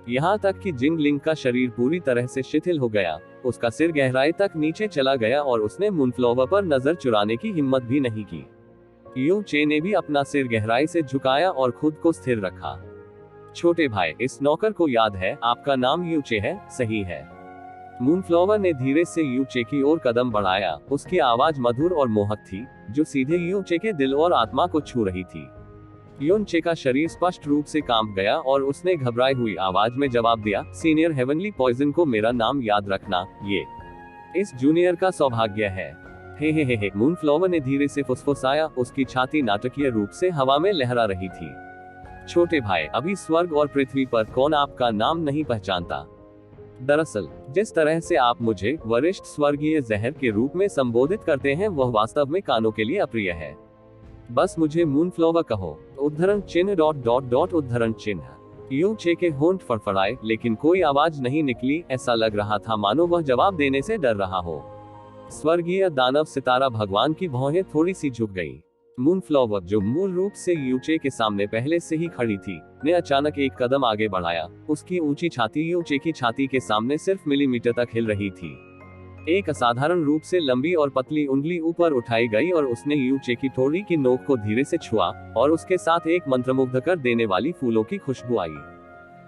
यहाँ तक कि जिंगलिंग का शरीर पूरी तरह से शिथिल हो गया, उसका सिर गहराई तक नीचे चला गया और उसने मूनफ्लावर पर नजर चुराने की हिम्मत भी नहीं की। यू चे ने भी अपना सिर गहराई से झुकाया और खुद को स्थिर रखा। छोटे भाई, इस नौकर को याद है, आपका नाम यू चे है, सही है? मूनफ्लावर ने धीरे से यू चे की ओर कदम बढ़ाया। उसकी आवाज मधुर और मोहक थी, जो सीधे यू चे के दिल और आत्मा को छू रही थी। यून चे का शरीर स्पष्ट रूप से कांप गया और उसने घबराई हुई आवाज में जवाब दिया, सीनियर हेवनली पॉइजन को मेरा नाम याद रखना, ये इस जूनियर का सौभाग्य है। हे। मूनफ्लावर ने धीरे से फुसफुसाया, उसकी छाती नाटकीय रूप से हवा में लहरा रही थी। छोटे भाई, अभी स्वर्ग और पृथ्वी पर कौन आपका नाम नहीं पहचानता? दरअसल जिस तरह से आप मुझे वरिष्ठ स्वर्गीय जहर के रूप में संबोधित करते हैं, वह वास्तव में कानों के लिए अप्रिय है। बस मुझे मूनफ्लावर कहो। उद्धरण चिन्ह उद्धरण चिन्ह। यू चे के होंठ फड़फड़ाए, लेकिन कोई आवाज नहीं निकली। ऐसा लग रहा था मानो वह जवाब देने से डर रहा हो। स्वर्गीय दानव सितारा भगवान की भौहें थोड़ी सी झुक गईं। मूनफ्लावर, जो मूल रूप से यू चे के सामने पहले से ही खड़ी थी, ने अचानक एक कदम आगे बढ़ाया। उसकी ऊंची छाती यू चे की छाती के सामने सिर्फ मिलीमीटर तक हिल रही थी। एक असाधारण रूप से लंबी और पतली उंगली ऊपर उठाई गई और उसने यू चे की ठोड़ी की नोक को धीरे से छुआ, और उसके साथ एक मंत्रमुग्ध कर देने वाली फूलों की खुशबू आई।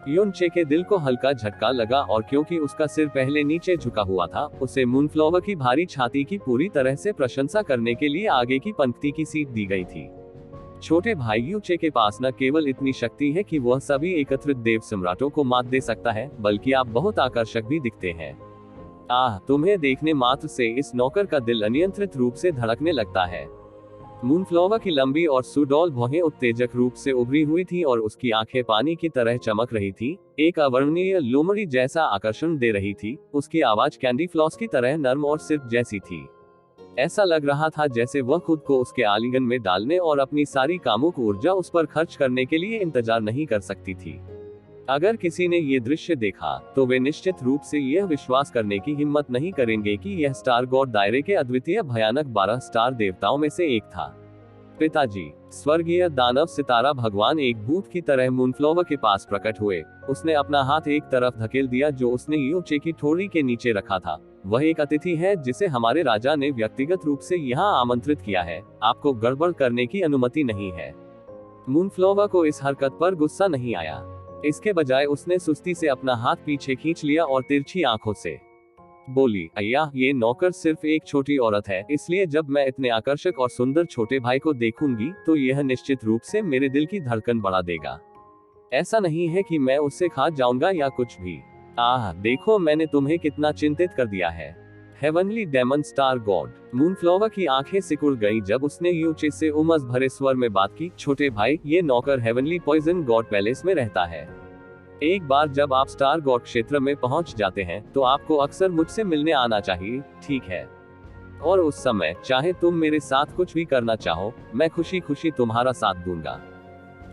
यून चे के दिल को हल्का झटका लगा, और क्योंकि उसका सिर पहले नीचे झुका हुआ था, उसे मूनफ्लावर की भारी छाती की पूरी तरह से प्रशंसा करने के लिए आगे की पंक्ति की सीट दी गई थी। छोटे भाई, यू चे के पास न केवल इतनी शक्ति है कि वह सभी एकत्रित देव सम्राटों को मात दे सकता है, बल्कि आप बहुत आकर्षक भी दिखते हैं। तुम्हें देखने मात्र से इस नौकर का दिल अनियंत्रित रूप से धड़कने लगता है। मूनफ्लावर की लंबी और सुडौल भौहें उत्तेजक रूप से उभरी हुई थी और उसकी आंखें पानी की तरह चमक रही थी, एक अवर्णनीय लोमड़ी जैसा आकर्षण दे रही थी। उसकी आवाज कैंडी फ्लॉस की तरह नर्म और सिर्फ जैसी थी। ऐसा लग रहा था जैसे वह खुद को उसके आलिंगन में डालने और अपनी सारी कामुक ऊर्जा उस पर खर्च करने के लिए इंतजार नहीं कर सकती थी। अगर किसी ने ये दृश्य देखा, तो वे निश्चित रूप से यह विश्वास करने की हिम्मत नहीं करेंगे कि यह स्टार गॉड दायरे के अद्वितीय भयानक 12 स्टार देवताओं में से एक था। पिताजी, स्वर्गीय दानव सितारा भगवान एक भूत की तरह मूनफ्लावर के पास प्रकट हुए। उसने अपना हाथ एक तरफ धकेल दिया जो उसने यू चे की ठोड़ी के नीचे रखा था। वह एक अतिथि है जिसे हमारे राजा ने व्यक्तिगत रूप से यहाँ आमंत्रित किया है। आपको गड़बड़ करने की अनुमति नहीं है। मूनफ्लावर को इस हरकत पर गुस्सा नहीं आया। इसके बजाय उसने सुस्ती से अपना हाथ पीछे खींच लिया और तिरछी आंखों से बोली, अय्या, ये नौकर सिर्फ एक छोटी औरत है, इसलिए जब मैं इतने आकर्षक और सुंदर छोटे भाई को देखूंगी, तो यह निश्चित रूप से मेरे दिल की धड़कन बढ़ा देगा। ऐसा नहीं है कि मैं उससे खा जाऊंगा या कुछ भी। देखो मैंने तुम्हें कितना चिंतित कर दिया है। Heavenly demon star god. Moonflower की आंखें सिकुड़ गईं जब उसने यू चे से उमस भरे स्वर में बात की, छोटे भाई, ये नौकर हेवनली पॉइजन गॉड पैलेस में रहता है। एक बार जब आप स्टार गॉड क्षेत्र में पहुंच जाते हैं, तो आपको अक्सर मुझसे मिलने आना चाहिए, ठीक है? और उस समय, चाहे तुम मेरे साथ कुछ भी करना चाहो, मैं खुशी खुशी तुम्हारा साथ दूंगा।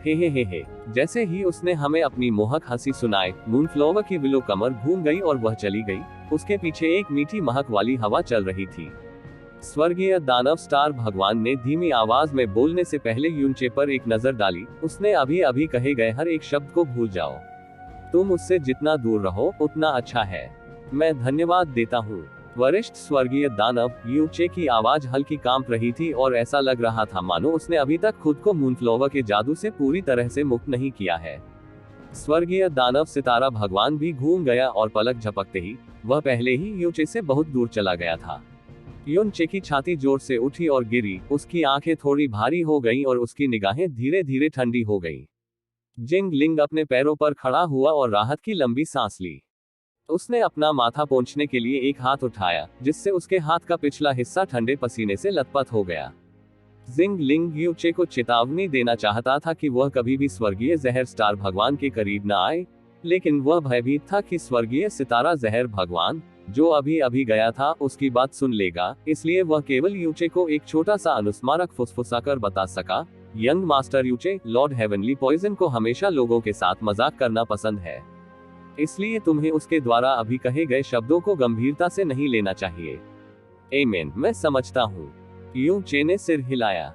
हे। जैसे ही उसने हमें अपनी मोहक हंसी सुनाई, मूनफ्लावर की विलो कमर घूम गई और वह चली गई। उसके पीछे एक मीठी महक वाली हवा चल रही थी। स्वर्गीय दानव स्टार भगवान ने धीमी आवाज में बोलने से पहले यून चे पर एक नजर डाली। उसने अभी अभी कहे गए हर एक शब्द को भूल जाओ। तुम उससे जितना दूर रहो, उतना अच्छा है। मैं धन्यवाद देता हूँ। वरिष्ठ स्वर्गीय दानव। यू चे की आवाज हल्की कांप रही थी और ऐसा लग रहा था मानो उसने अभी तक खुद को मूनफ्लावर के जादू से पूरी तरह से मुक्त नहीं किया है। स्वर्गीय दानव सितारा भगवान भी घूम गया और पलक झपकते ही वह पहले ही यू चे से बहुत दूर चला गया था। यून चे की छाती जोर से उठी और गिरी, उसकी आंखें थोड़ी भारी हो गईं और उसकी निगाहें धीरे धीरे ठंडी हो गईं। जिंगलिंग अपने पैरों पर खड़ा हुआ और राहत की लंबी सांस ली। उसने अपना माथा पोंछने के लिए एक हाथ उठाया, जिससे उसके हाथ का पिछला हिस्सा ठंडे पसीने से लथपथ हो गया। जिंगलिंग यू चे को चेतावनी देना चाहता था कि वह कभी भी स्वर्गीय जहर स्टार भगवान के करीब न आए, लेकिन वह भयभीत था कि स्वर्गीय सितारा जहर भगवान, जो अभी अभी गया था, उसकी बात सुन लेगा। इसलिए वह केवल यू चे को एक छोटा सा अनुस्मारक फुसफुसाकर बता सका, यंग मास्टर यू चे, लॉर्ड हेवनली पॉइजन को हमेशा लोगों के साथ मजाक करना पसंद है, इसलिए तुम्हें उसके द्वारा अभी कहे गए शब्दों को गंभीरता से नहीं लेना चाहिए। आमीन, मैं समझता हूँ। यू चे ने सिर हिलाया।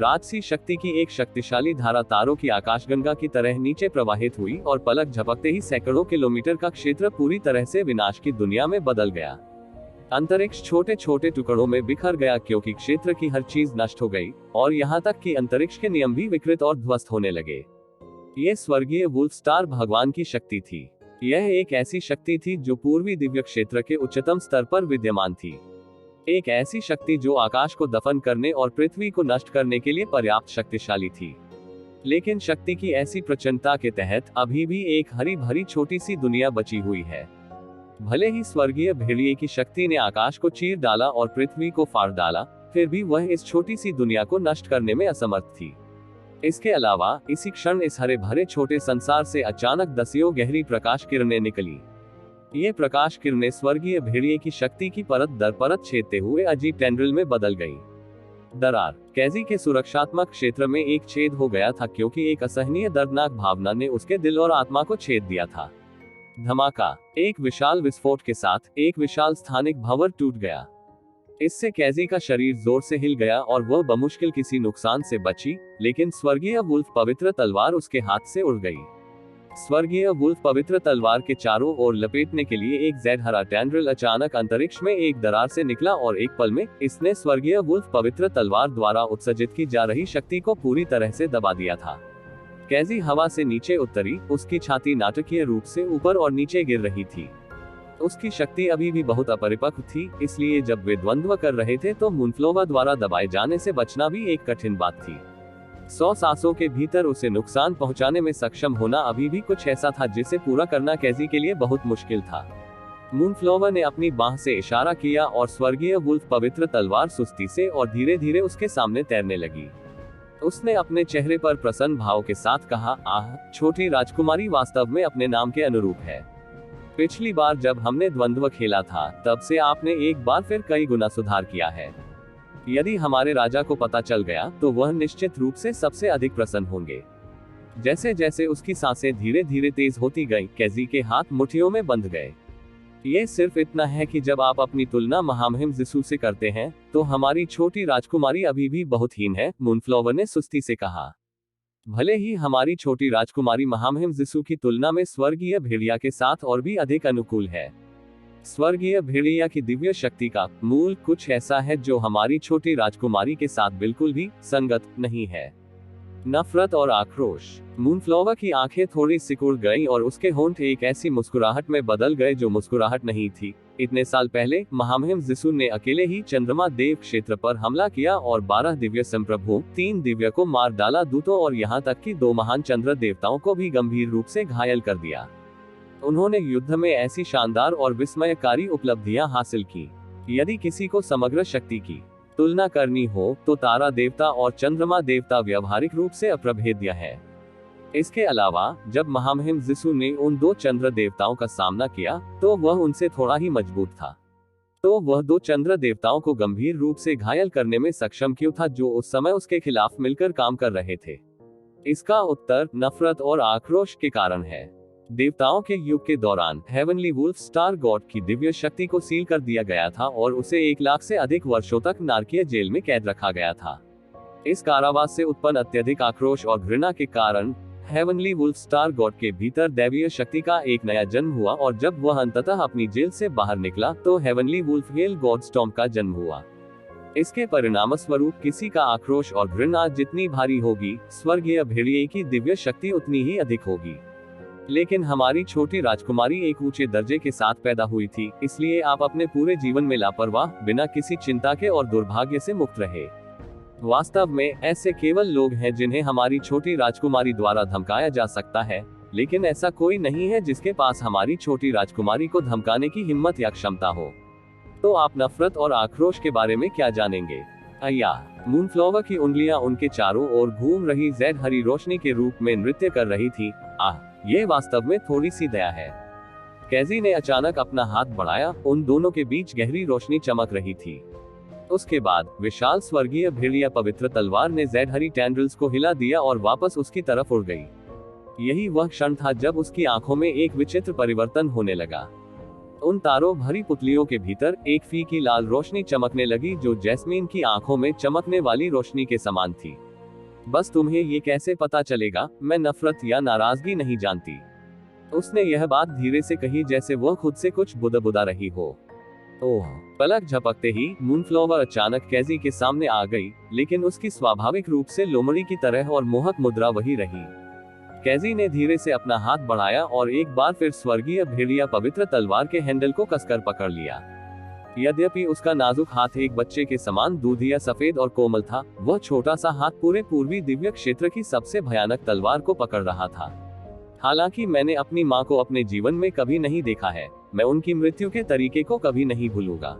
राजसी शक्ति की एक शक्तिशाली धारा तारों की आकाशगंगा की तरह नीचे प्रवाहित हुई और पलक झपकते ही सैकड़ों किलोमीटर का क्षेत्र पूरी तरह से विनाश की दुनिया में बदल गया। अंतरिक्ष छोटे छोटे टुकड़ों में बिखर गया क्योंकि क्षेत्र की हर चीज नष्ट हो गई और यहाँ तक कि अंतरिक्ष के नियम भी विकृत और ध्वस्त होने लगे। ये स्वर्गीय वुल्फ स्टार भगवान की शक्ति थी। यह एक ऐसी शक्ति थी जो पूर्वी दिव्य क्षेत्र के उच्चतम स्तर पर विद्यमान थी। एक ऐसी शक्ति जो आकाश को दफन करने और पृथ्वी को नष्ट करने के लिए पर्याप्त शक्तिशाली थी। लेकिन शक्ति की ऐसी प्रचंडता के तहत अभी भी एक हरी भरी छोटी सी दुनिया बची हुई है। भले ही स्वर्गीय भेड़िए की शक्ति ने आकाश को चीर डाला और पृथ्वी को फाड़ डाला, फिर भी वह इस छोटी सी दुनिया को नष्ट करने में असमर्थ थी। इसके अलावा इसी क्षण इस हरे भरे छोटे संसार से अचानक दसियों गहरी प्रकाश किरणें निकली। ये प्रकाश किरणें स्वर्गीय भेड़िए की शक्ति की परत दर परत छेदते हुए अजीब टेंड्रिल में बदल गई। दरार कैजी के सुरक्षात्मक क्षेत्र में एक छेद हो गया था क्योंकि एक असहनीय दर्दनाक भावना ने उसके दिल और आत्मा को छेद दिया था। धमाका, एक विशाल विस्फोट के साथ एक विशाल स्थानिक भंवर टूट गया। इससे कैजी का शरीर जोर से हिल गया और वह बमुश्किल किसी नुकसान से बची, लेकिन स्वर्गीय वुल्फ पवित्र तलवार उसके हाथ से उड़ गई। स्वर्गीय वुल्फ पवित्र तलवार के चारों ओर लपेटने के लिए एक जेड हरा टेंड्रिल अचानक अंतरिक्ष में एक दरार से निकला और एक पल में इसने स्वर्गीय वुल्फ पवित्र तलवार द्वारा उत्सर्जित की जा रही शक्ति को पूरी तरह से दबा दिया था। कैजी हवा से नीचे उतरी, उसकी छाती नाटकीय रूप से ऊपर और नीचे गिर रही थी। उसकी शक्ति अभी भी बहुत अपरिपक्व थी, इसलिए जब वे द्वंद्व कर रहे थे तो मूनफ्लोवा द्वारा दबाए जाने से बचना भी एक कठिन बात थी। 100 सांसों के भीतर उसे नुकसान पहुंचाने में सक्षम होना अभी भी कुछ ऐसा था जिसे पूरा करना कैजी के लिए बहुत मुश्किल था। मूनफ्लोवा ने अपनी बाह से इशारा किया और स्वर्गीय वुल्फ पवित्र तलवार सुस्ती से और धीरे धीरे उसके सामने तैरने लगी। उसने अपने चेहरे पर प्रसन्न भाव के साथ कहा, आह, छोटी राजकुमारी वास्तव में अपने नाम के अनुरूप है। पिछली बार जब हमने द्वंद्व खेला था तब से आपने एक बार फिर कई गुना सुधार किया है। यदि हमारे राजा को पता चल गया तो वह निश्चित रूप से सबसे अधिक प्रसन्न होंगे। जैसे जैसे उसकी सांसें धीरे धीरे तेज होती गईं, कैजी के हाथ मुट्ठियों में बंध गए। ये सिर्फ इतना है कि जब आप अपनी तुलना महामहिम जिसू से करते हैं तो हमारी छोटी राजकुमारी अभी भी बहुत हीन है, मूनफ्लोवर ने सुस्ती से कहा। भले ही हमारी छोटी राजकुमारी महामहिम जिसू की तुलना में स्वर्गीय भेड़िया के साथ और भी अधिक अनुकूल है। स्वर्गीय भेड़िया की दिव्य शक्ति का मूल कुछ ऐसा है जो हमारी छोटी राजकुमारी के साथ बिल्कुल भी संगत नहीं है। नफरत और आक्रोश। मूनफ्लोवा की आंखें थोड़ी सिकुड़ गईं और उसके होंठ एक ऐसी मुस्कुराहट में बदल गए जो मुस्कुराहट नहीं थी। इतने साल पहले महामहिम जिसू ने अकेले ही चंद्रमा देव क्षेत्र पर हमला किया और 12 दिव्य संप्रभुओं, 3 दिव्य को मार डाला, दूतों और यहाँ तक कि 2 महान चंद्र देवताओं को भी गंभीर रूप से घायल कर दिया। उन्होंने युद्ध में ऐसी शानदार और विस्मयकारी उपलब्धियां हासिल की। यदि किसी को समग्र शक्ति की तुलना करनी हो तो तारा देवता और चंद्रमा देवता व्यवहारिक रूप से अप्रभेद्य है। इसके अलावा जब महामहिम जिसू ने उन 2 चंद्र देवताओं का सामना किया तो वह उनसे थोड़ा ही मजबूत था। तो वह 2 चंद्र देवताओं को गंभीर रूप से घायल करने में सक्षम क्यों था जो उस समय उसके खिलाफ मिलकर काम कर रहे थे? इसका उत्तर नफरत और आक्रोश के कारण है। देवताओं के युग के दौरान हेवनली वुल्फ स्टार गॉड की दिव्य शक्ति को सील कर दिया गया था और उसे 1 लाख से अधिक वर्षों तक नारकीय जेल में कैद रखा गया था। इस कारावास से उत्पन्न अत्यधिक आक्रोश और घृणा के कारण हेवनली वुल्फ स्टार गॉड के भीतर दैवीय शक्ति का एक नया जन्म हुआ और जब वह अंततः अपनी जेल से बाहर निकला तो heavenly wolf hell god storm का जन्म हुआ। इसके परिणाम स्वरूप किसी का आक्रोश और घृणा जितनी भारी होगी, स्वर्गीय भेड़िए की दिव्य शक्ति उतनी ही अधिक होगी। लेकिन हमारी छोटी राजकुमारी एक ऊंचे दर्जे के साथ पैदा हुई थी, इसलिए आप अपने पूरे जीवन में लापरवाह, बिना किसी चिंता के और दुर्भाग्य से मुक्त रहे। वास्तव में ऐसे केवल लोग हैं जिन्हें हमारी छोटी राजकुमारी द्वारा धमकाया जा सकता है, लेकिन ऐसा कोई नहीं है जिसके पास हमारी छोटी राजकुमारी को धमकाने की हिम्मत या क्षमता हो। तो आप नफरत और आक्रोश के बारे में क्या जानेंगे? अय्या, मूनफ्लोवा की उंगलियां उनके चारों ओर घूम रही जेड हरी रोशनी के रूप में नृत्य कर रही थी। आह, ये वास्तव में थोड़ी सी दया है। कैजी ने अचानक अपना हाथ बढ़ाया, उन दोनों के बीच गहरी रोशनी चमक रही थी। उसके बाद विशाल स्वर्गीय भेड़िया पवित्र तलवार ने जेड हरी टेंड्रिल्स को हिला दिया और वापस उसकी तरफ उड़ गई। यही वह क्षण था जब उसकी आंखों में एक विचित्र परिवर्तन होने लगा। उन तारों भरी पुतलियों के भीतर एक फीकी लाल रोशनी चमकने लगी जो जैस्मीन की आंखों में चमकने वाली रोशनी के समान थी। बस तुम्हें ये कैसे पता चलेगा, मैं नफरत या नाराजगी नहीं जानती। उसने यह बात धीरे से कही जैसे वह खुद से कुछ बुदबुदा रही हो। ओह। पलक झपकते ही मूनफ्लावर अचानक कैजी के सामने आ गई, लेकिन उसकी स्वाभाविक रूप से लोमड़ी की तरह और मोहक मुद्रा वही रही। कैजी ने धीरे से अपना हाथ बढ़ाया और एक बार फिर स्वर्गीय भेड़िया पवित्र तलवार के हैंडल को कसकर पकड़ लिया। यद्यपि उसका नाजुक हाथ एक बच्चे के समान दूधिया सफेद और कोमल था, वह छोटा सा हाथ पूरे पूर्वी दिव्य क्षेत्र की सबसे भयानक तलवार को पकड़ रहा था। हालांकि मैंने अपनी माँ को अपने जीवन में कभी नहीं देखा है, मैं उनकी मृत्यु के तरीके को कभी नहीं भूलूंगा।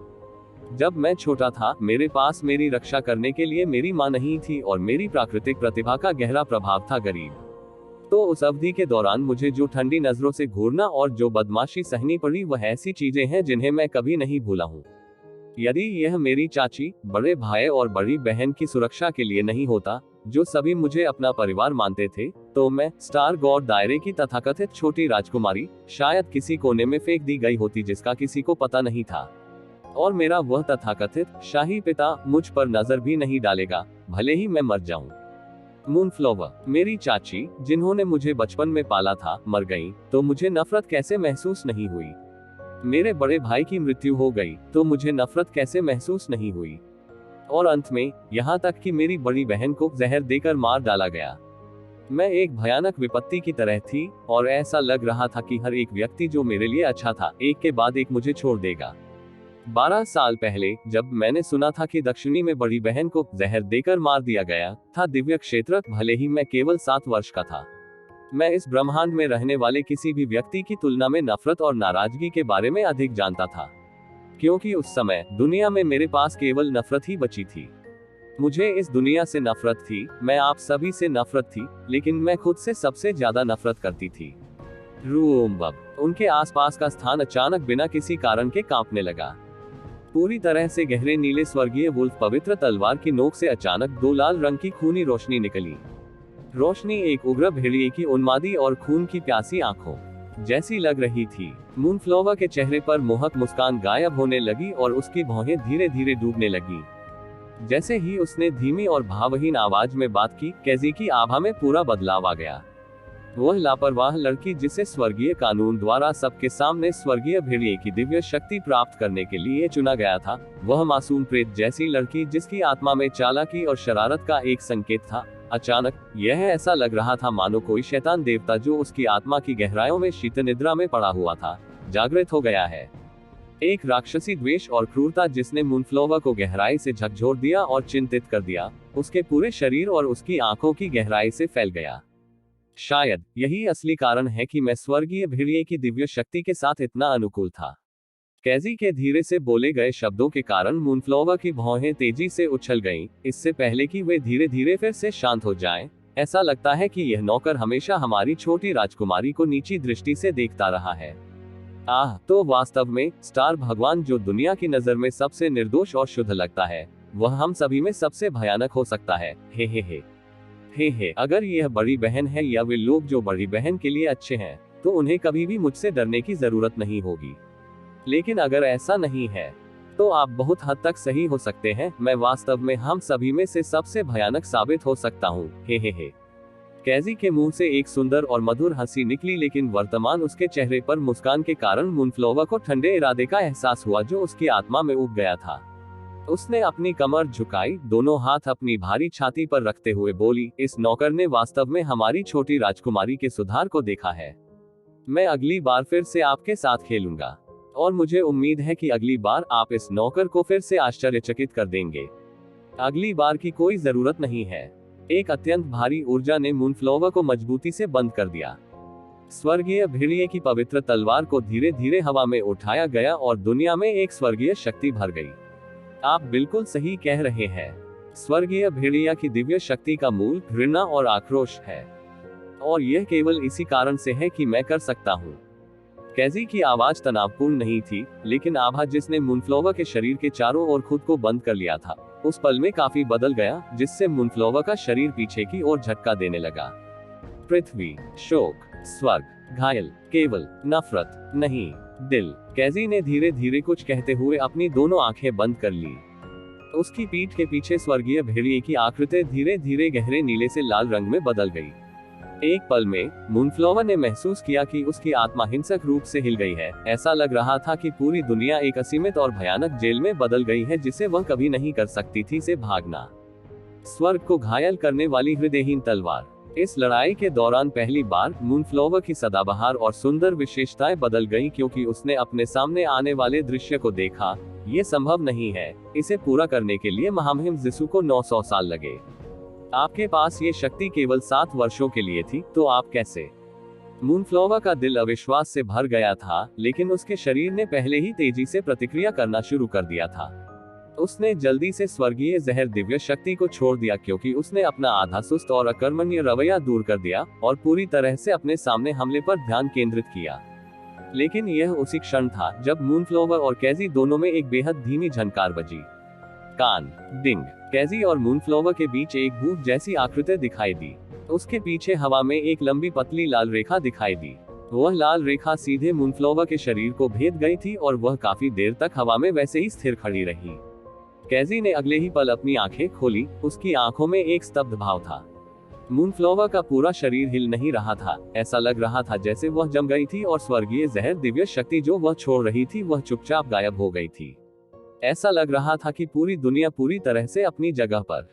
जब मैं छोटा था, मेरे पास मेरी रक्षा करने के लिए मेरी माँ नहीं थी और मेरी प्राकृतिक प्रतिभा का गहरा प्रभाव था गरीब। तो उस अवधि के दौरान मुझे जो ठंडी नजरों से घूरना और जो बदमाशी सहनी पड़ी, वह ऐसी चीजें हैं जिन्हें मैं कभी नहीं भूला हूँ। यदि यह मेरी चाची, बड़े भाई और बड़ी बहन की सुरक्षा के लिए नहीं होता, जो सभी मुझे अपना परिवार मानते थे, तो मैं स्टार गॉड दायरे की तथाकथित छोटी राजकुमारी शायद किसी कोने में फेंक दी गई होती जिसका किसी को पता नहीं था। और मेरा वह तथाकथित शाही पिता मुझ पर नजर भी नहीं डालेगा, भले ही मैं मर जाऊं। मूनफ्लावर, मेरी चाची, जिन्होंने मुझे बचपन में पाला था, मर गई, तो मुझे नफरत कैसे महसूस नहीं हुई। मेरे बड़े भाई की मृत्यु हो गई, तो मुझे नफरत कैसे महसूस नहीं हुई। और अंत में, यहाँ तक कि मेरी बड़ी बहन को जहर देकर मार डाला गया। मैं एक भयानक विपत्ति की तरह थी, और ऐसा लग रहा था कि हर एक व्यक्ति जो मेरे लिए अच्छा था, एक के बाद एक मुझे छोड़ देगा। 12 साल पहले, जब मैंने सुना था कि दक्षिणी में बड़ी बहन को जहर देकर मार दिया गया था दिव्य क्षेत्र, भले ही मैं केवल 7 वर्ष का था, मैं इस ब्रह्मांड में रहने वाले किसी भी व्यक्ति की तुलना में नफरत और नाराजगी के बारे में अधिक जानता था। क्योंकि उस समय दुनिया में मेरे पास केवल नफरत ही बची थी। मुझे इस दुनिया से नफरत थी, मैं आप सभी से नफरत थी, लेकिन मैं खुद से सबसे ज्यादा नफरत करती थी। रूमबब, उनके आसपास का स्थान अचानक बिना किसी कारण के कांपने लगा। पूरी तरह से गहरे नीले स्वर्गीय वुल्फ पवित्र तलवार की नोक से अचानक 2 लाल रंग की खूनी रोशनी निकली। रोशनी एक उग्र भेड़िए की उन्मादी और खून की प्यासी आंखों जैसी लग रही थी। मूनफ्लावर के चेहरे पर मोहक मुस्कान गायब होने लगी और उसकी भौहें धीरे धीरे डूबने लगी। जैसे ही उसने धीमी और भावहीन आवाज में बात की, कैजी की आभा में पूरा बदलाव आ गया। वह लापरवाह लड़की जिसे स्वर्गीय कानून द्वारा सबके सामने स्वर्गीय भेड़िए की दिव्य शक्ति प्राप्त करने के लिए चुना गया था, वह मासूम प्रेत जैसी लड़की जिसकी आत्मा में चालाकी और शरारत का एक संकेत था, अचानक यह ऐसा लग रहा था मानो कोई शैतान देवता जो उसकी आत्मा की गहराइयों में शीत निद्रा में पड़ा हुआ था, जागृत हो गया है। एक राक्षसी द्वेष और क्रूरता जिसने मूनफ्लावर को गहराई से झकझोर दिया और चिंतित कर दिया, उसके पूरे शरीर और उसकी आंखों की गहराई से फैल गया। शायद यही असली कारण है कि मैं स्वर्गीय भेड़िए की दिव्य शक्ति के साथ इतना अनुकूल था। कैजी के धीरे से बोले गए शब्दों के कारण मूनफ्लावर की भौहें तेजी से उछल गईं, इससे पहले कि वे धीरे धीरे फिर से शांत हो जाएं। ऐसा लगता है कि यह नौकर हमेशा हमारी छोटी राजकुमारी को नीची दृष्टि से देखता रहा है। तो वास्तव में स्टार भगवान जो दुनिया की नजर में सबसे निर्दोष और शुद्ध लगता है, वह हम सभी में सबसे भयानक हो सकता है। हे, अगर यह बड़ी बहन है या वे लोग जो बड़ी बहन के लिए अच्छे हैं, तो उन्हें कभी भी मुझसे डरने की जरूरत नहीं होगी। लेकिन अगर ऐसा नहीं है, तो आप बहुत हद तक सही हो सकते हैं, मैं वास्तव में हम सभी में से सबसे भयानक साबित हो सकता हूँ। हे। कैजी के मुंह से एक सुंदर और मधुर हंसी निकली, लेकिन वर्तमान उसके चेहरे पर मुस्कान के कारण मूनफ्लावर को ठंडे इरादे का एहसास हुआ जो उसकी आत्मा में उग गया था। उसने अपनी कमर झुकाई, दोनों हाथ अपनी भारी छाती पर रखते हुए बोली, इस नौकर ने वास्तव में हमारी छोटी राजकुमारी के सुधार को देखा है। मैं अगली बार फिर से आपके साथ खेलूंगा, और मुझे उम्मीद है कि अगली बार आप इस नौकर को फिर से आश्चर्यचकित कर देंगे। अगली बार की कोई जरूरत नहीं है। एक अत्यंत भारी ऊर्जा ने मूनफ्लावर को मजबूती से बंद कर दिया। स्वर्गीय भेड़िए की पवित्र तलवार को धीरे धीरे हवा में उठाया गया और दुनिया में एक स्वर्गीय शक्ति भर गई। आप बिल्कुल सही कह रहे हैं। स्वर्गीय भेड़िया की दिव्य शक्ति का मूल घृणा और आक्रोश है, और यह केवल इसी कारण से है कि मैं कर सकता हूँ। कैजी की आवाज तनावपूर्ण नहीं थी, लेकिन आभा जिसने मूनफ्लावर के शरीर के चारों ओर खुद को बंद कर लिया था, उस पल में काफी बदल गया, जिससे मूनफ्लावर का शरीर पीछे की ओर झटका देने लगा। पृथ्वी, शोक, स्वर्ग, घायल, केवल नफरत नहीं, दिल। कैजी ने धीरे धीरे कुछ कहते हुए अपनी दोनों आंखें बंद कर ली। उसकी पीठ के पीछे स्वर्गीय भेड़िए की आकृति धीरे धीरे गहरे नीले से लाल रंग में बदल गई। एक पल में मूनफ्लावर ने महसूस किया कि उसकी आत्मा हिंसक रूप से हिल गई है। ऐसा लग रहा था कि पूरी दुनिया एक असीमित और भयानक जेल में बदल गई है जिसे वह कभी नहीं कर सकती थी से भागना। स्वर्ग को घायल करने वाली हृदयहीन तलवार। इस लड़ाई के दौरान पहली बार मूनफ्लावर की सदाबहार और सुंदर विशेषताएं बदल गईं क्योंकि उसने अपने सामने आने वाले दृश्य को देखा। ये संभव नहीं है। इसे पूरा करने के लिए महामहिम जिसु को 900 साल लगे। आपके पास ये शक्ति केवल 7 वर्षों के लिए थी, तो आप कैसे? मूनफ्लावर का दिल अविश्वास से भर गया था, लेकिन उसके शरीर ने पहले ही तेजी से प्रतिक्रिया करना शुरू कर दिया था। उसने जल्दी से स्वर्गीय जहर दिव्य शक्ति को छोड़ दिया क्योंकि उसने अपना आधा सुस्त और अकर्मण्य रवैया दूर कर दिया और पूरी तरह से अपने सामने हमले पर ध्यान केंद्रित किया। लेकिन यह उसी क्षण था जब मूनफ्लावर और कैजी दोनों में एक बेहद धीमी झनकार बजी। कान, डिंग। कैजी और मूनफ्लावर के बीच एक भूत जैसी आकृति दिखाई दी। उसके पीछे हवा में एक लंबी पतली लाल रेखा दिखाई दी। वह लाल रेखा सीधे मूनफ्लावर के शरीर को भेद गई थी और वह काफी देर तक हवा में वैसे ही स्थिर खड़ी रही। कैजी ने अगले ही पल अपनी आंखें खोली। उसकी आंखों में एक स्तब्ध भाव था। मूनफ्लावर का पूरा शरीर हिल नहीं रहा था। ऐसा लग रहा था जैसे वह जम गई थी और स्वर्गीय जहर दिव्य शक्ति जो वह छोड़ रही थी वह चुपचाप गायब हो गई थी। ऐसा लग रहा था कि पूरी दुनिया पूरी तरह से अपनी जगह पर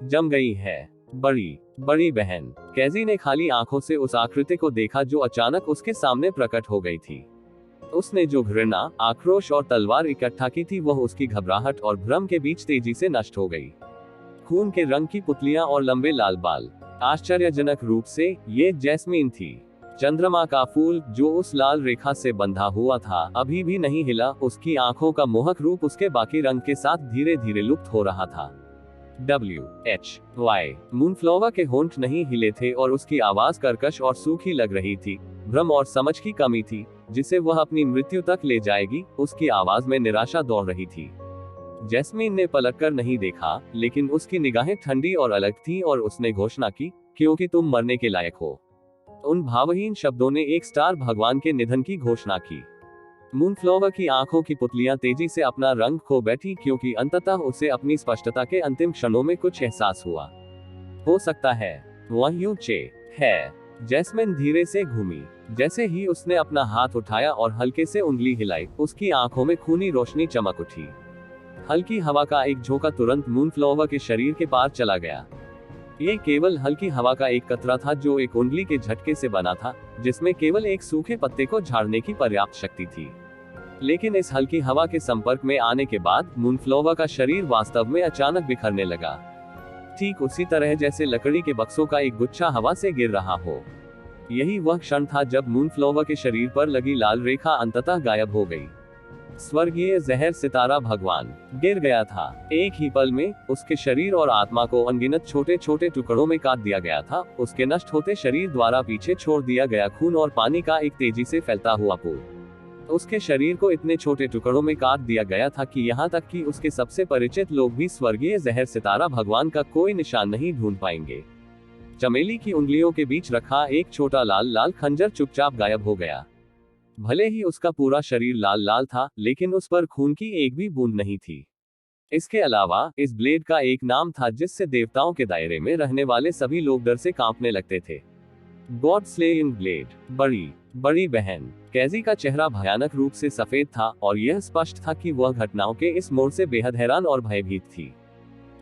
जम गई है। बड़ी बहन। कैजी ने खाली आंखों से उस आकृति को देखा जो अचानक उसके सामने प्रकट हो गई थी। उसने जो घृणा, आक्रोश और तलवार इकट्ठा की थी वह उसकी घबराहट और भ्रम के बीच तेजी से नष्ट हो गई। खून के रंग की पुतलियां और लंबे लाल बाल। आश्चर्यजनक रूप से ये जैस्मीन थी। चंद्रमा का फूल जो उस लाल रेखा से बंधा हुआ था अभी भी नहीं हिला। उसकी आंखों का मोहक रूप उसके बाकी रंग के साथ धीरे धीरे लुप्त हो रहा था। WHY। मूनफ्लावर के होंठ नहीं हिले थे और उसकी आवाज कर्कश और सूखी लग रही थी। भ्रम और समझ की कमी थी जिसे वह अपनी मृत्यु तक ले जाएगी। उसकी आवाज में निराशा दौड़ रही थी। जैस्मीन ने पलटकर नहीं देखा, लेकिन उसकी निगाहें ठंडी और अलग थीं और उसने घोषणा की, क्योंकि तुम मरने के लायक हो। उन भावहीन शब्दों ने एक स्टार भगवान के निधन की घोषणा की। मूनफ्लावर की आंखों की पुतलियां तेजी से अपना रंग खो बैठी क्योंकि अंततः उसे अपनी स्पष्टता के अंतिम क्षणों में कुछ एहसास हुआ। हो सकता है वह यूचे है। जैस्मिन धीरे से घूमी। जैसे ही उसने अपना हाथ उठाया और हल्के से उंगली हिलाई, उसकी आंखों में खूनी रोशनी चमक उठी। हल्की हवा का एक झोंका तुरंत मूनफ्लावर के शरीर के पार चला गया। ये केवल हल्की हवा का एक कतरा था जो एक उंगली के झटके से बना था, जिसमें केवल एक सूखे पत्ते को झाड़ने की पर्याप्त शक्ति थी। लेकिन इस हल्की हवा के संपर्क में आने के बाद मूनफ्लावर का शरीर वास्तव में अचानक बिखरने लगा, ठीक उसी तरह जैसे लकड़ी के बक्सों का एक गुच्छा हवा से गिर रहा हो। यही वह क्षण था जब मूनफ्लावर के शरीर पर लगी लाल रेखा अंततः गायब हो गई। स्वर्गीय जहर सितारा भगवान गिर गया था। एक ही पल में उसके शरीर और आत्मा को अनगिनत छोटे छोटे टुकड़ों में काट दिया गया था। उसके नष्ट होते शरीर द्वारा पीछे छोड़ दिया गया खून और पानी का एक तेजी से फैलता हुआ पूल उसके शरीर को इतने छोटे टुकड़ों में काट दिया गया था कि यहाँ तक कि उसके सबसे परिचित लोग भी स्वर्गीय जहर सितारा भगवान का कोई निशान नहीं ढूंढ पाएंगे। चमेली की उंगलियों के बीच रखा एक छोटा लाल लाल खंजर चुपचाप गायब हो गया। भले ही उसका पूरा शरीर लाल लाल था, लेकिन उस पर खून की एक भी बूंद नहीं थी। इसके अलावा इस ब्लेड का एक नाम था जिससे देवताओं के दायरे में रहने वाले सभी लोग डर से कांपने लगते थे। God slaying blade. बड़ी बहन। कैजी का चेहरा भयानक रूप से सफेद था और यह स्पष्ट था कि वह घटनाओं के इस मोड़ से बेहद हैरान और भयभीत थी।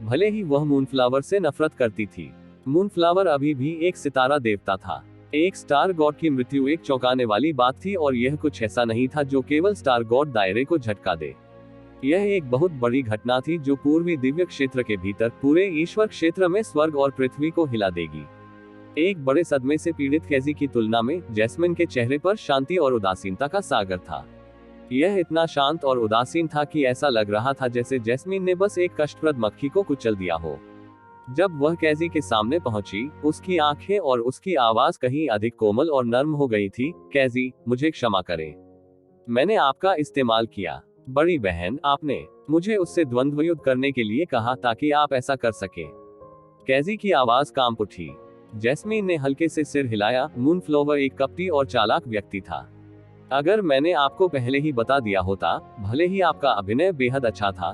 भले ही वह मूनफ्लावर से नफरत करती थी, मूनफ्लावर अभी भी एक सितारा देवता था। एक स्टार गॉड की मृत्यु एक चौंकाने वाली बात थी और यह कुछ ऐसा नहीं था जो केवल स्टार गॉड दायरे को झटका दे। यह एक बहुत बड़ी घटना थी जो पूर्वी दिव्य क्षेत्र के भीतर पूरे ईश्वर क्षेत्र में स्वर्ग और पृथ्वी को हिला देगी। एक बड़े सदमे से पीड़ित कैजी की तुलना में जैस्मिन के चेहरे पर शांति और उदासीनता का सागर था। यह इतना शांत और उदासीन था कि ऐसा लग रहा था जैसे जैस्मिन ने बस एक कष्टप्रद मक्खी को कुचल दिया हो। जब वह कैजी के सामने पहुंची, उसकी आंखें और उसकी आवाज कहीं अधिक कोमल और नर्म हो गई थी। कैजी, मुझे क्षमा करें। मैंने आपका इस्तेमाल किया। बड़ी बहन, आपने मुझे उससे द्वंद्व युद्ध करने के लिए कहा ताकि आप ऐसा कर सके। कैजी की आवाज कांप उठी। जैस्मीन ने हल्के से सिर हिलाया। मूनफ्लावर एक कपटी और चालाक व्यक्ति था। अगर मैंने आपको पहले ही बता दिया होता, भले ही आपका अभिनय बेहद अच्छा था,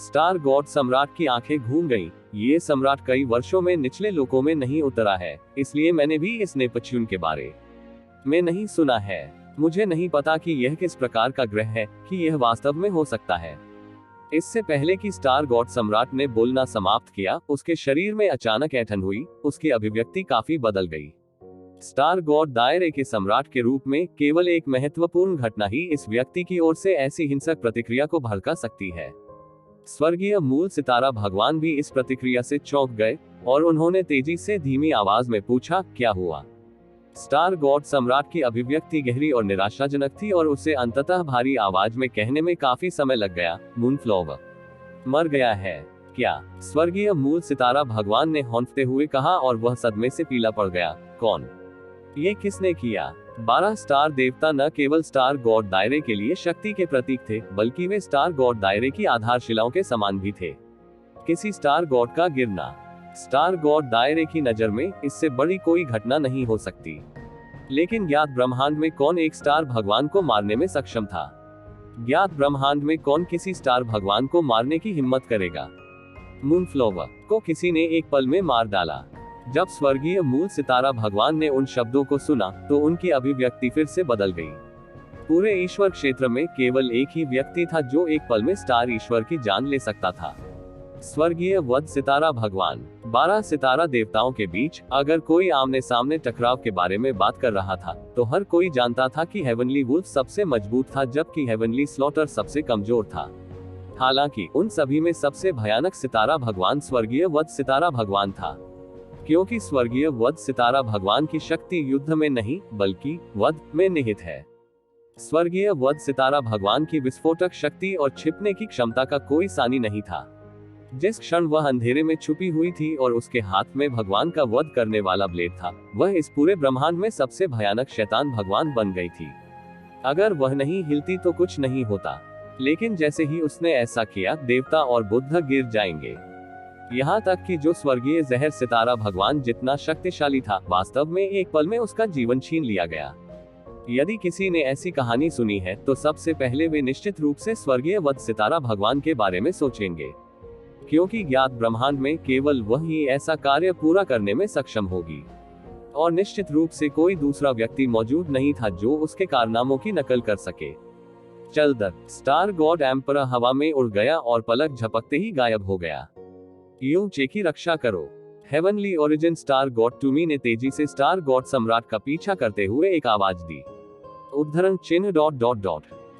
स्टार गॉड सम्राट की आंखें घूम गईं। ये सम्राट कई वर्षों में निचले लोकों में नहीं उतरा है, इसलिए मैंने भी इस नेपच्यून के बारे में नहीं सुना है। मुझे नहीं पता कि यह किस प्रकार का ग्रह है कि यह वास्तव में हो सकता है। इससे पहले कि स्टार गॉड सम्राट ने बोलना समाप्त किया, उसके शरीर में अचानक ऐंठन हुई, उसकी अभिव्यक्ति काफी बदल गई। स्टार गॉड दायरे के सम्राट के रूप में केवल एक महत्वपूर्ण घटना ही इस व्यक्ति की ओर से ऐसी हिंसक प्रतिक्रिया को भड़का सकती है। स्वर्गीय मूल सितारा भगवान भी इस प्रतिक्रिया से चौंक गए और उन्होंने तेजी से धीमी आवाज में पूछा, क्या हुआ? स्टार गॉड सम्राट की अभिव्यक्ति गहरी और निराशाजनक थी और उसे अंततः भारी आवाज में कहने में काफी समय लग गया, मूनफ्लोवर मर गया है क्या? स्वर्गीय मूल सितारा भगवान ने हौंफते हुए कहा और वह सदमे से पीला पड़ गया। कौन? ये किसने किया? 12 स्टार देवता न केवल स्टार गॉड दायरे के लिए शक्ति के प्रतीक थे, बल्कि वे स्टार गॉड दायरे की आधारशिलाओं के समान भी थे। किसी स्टार गॉड का गिरना स्टार गॉड दायरे की नजर में इससे बड़ी कोई घटना नहीं हो सकती। लेकिन ज्ञात ब्रह्मांड में कौन एक स्टार भगवान को मारने में सक्षम था? ज्ञात ब्रह्मांड में कौन किसी स्टार भगवान को मारने की हिम्मत करेगा? मूनफ्लोवर को किसी ने एक पल में मार डाला। जब स्वर्गीय मूल सितारा भगवान ने उन शब्दों को सुना तो उनकी अभिव्यक्ति फिर से बदल गई। पूरे ईश्वर क्षेत्र में केवल एक ही व्यक्ति था जो एक पल में स्टार ईश्वर की जान ले सकता था। स्वर्गीय वध सितारा भगवान। 12 सितारा देवताओं के बीच अगर कोई आमने सामने टकराव के बारे में बात कर रहा था तो हर कोई जानता था कि हेवनली वुल्फ सबसे मजबूत था, जबकि हेवनली स्लॉटर सबसे कमजोर था। हालांकि उन सभी में सबसे भयानक सितारा भगवान स्वर्गीय वध सितारा भगवान था, क्योंकि स्वर्गीय वध सितारा भगवान की शक्ति युद्ध में नहीं बल्कि वध में निहित है। स्वर्गीय वध सितारा भगवान की विस्फोटक शक्ति और छिपने की क्षमता का कोई सानी नहीं था। जिस क्षण वह अंधेरे में छुपी हुई थी और उसके हाथ में भगवान का वध करने वाला ब्लेड था, वह इस पूरे ब्रह्मांड में सबसे भयानक शैतान भगवान बन गई थी। अगर वह नहीं हिलती तो कुछ नहीं होता, लेकिन जैसे ही उसने ऐसा किया, देवता और बुद्ध गिर जाएंगे। यहाँ तक कि जो स्वर्गीय जहर सितारा भगवान जितना शक्तिशाली था, वास्तव में एक पल में उसका जीवन छीन लिया गया। यदि किसी ने ऐसी कहानी सुनी है तो सबसे पहले वे निश्चित रूप से स्वर्गीय वध सितारा भगवान के बारे में सोचेंगे, क्योंकि ज्ञात ब्रह्मांड में केवल वह ही ऐसा कार्य पूरा करने में सक्षम होगी और निश्चित रूप से कोई दूसरा व्यक्ति मौजूद नहीं था जो उसके कारनामों की नकल कर सके। चलदर स्टार गॉड एम्परर हवा में उड़ गया और पलक झपकते ही गायब हो गया। यूं की रक्षा करो। हेवनली ओरिजिन स्टार गॉड टूमी ने तेजी से स्टार गॉड सम्राट का पीछा करते हुए एक आवाज दी। उद्धरण चिन्ह ...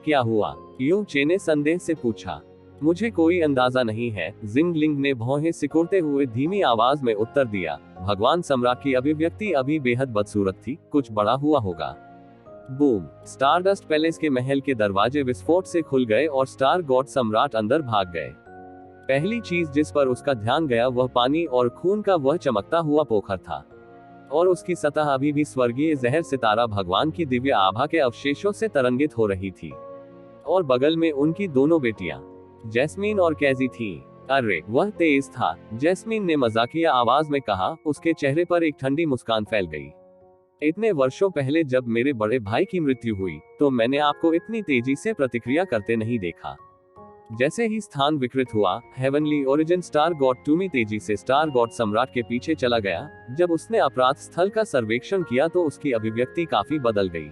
क्या हुआ? यूं चे ने संदेह से पूछा। मुझे कोई अंदाजा नहीं है, जिंगलिंग ने भौहें सिकुड़ते हुए धीमी आवाज में उत्तर दिया। भगवान सम्राट की अभिव्यक्ति अभी बेहद बदसूरत थी, कुछ बड़ा हुआ होगा। बूम! स्टारडस्ट पैलेस के महल के दरवाजे विस्फोट से खुल गए और स्टार गॉड सम्राट अंदर भाग गए। पहली चीज जिस पर उसका ध्यान गया वह पानी और खून का वह चमकता हुआ पोखर था, और उसकी सतह अभी भी स्वर्गीय जहर सितारा भगवान की दिव्य आभा के अवशेषों से तरंगित हो रही थी। और बगल में उनकी दोनों बेटियां जैस्मीन और कैजी थी। अरे वह तेज था, जैस्मीन ने मजाकिया आवाज में कहा। उसके चेहरे पर एक ठंडी मुस्कान फैल गई। इतने वर्षों पहले जब मेरे बड़े भाई की मृत्यु हुई तो मैंने आपको इतनी तेजी से प्रतिक्रिया करते नहीं देखा। जैसे ही स्थान विकृत हुआ, हेवनली ओरिजिन स्टार गॉड टूमी तेजी से स्टार गॉड सम्राट के पीछे चला गया। जब उसने अपराध स्थल का सर्वेक्षण किया तो उसकी अभिव्यक्ति काफी बदल गई।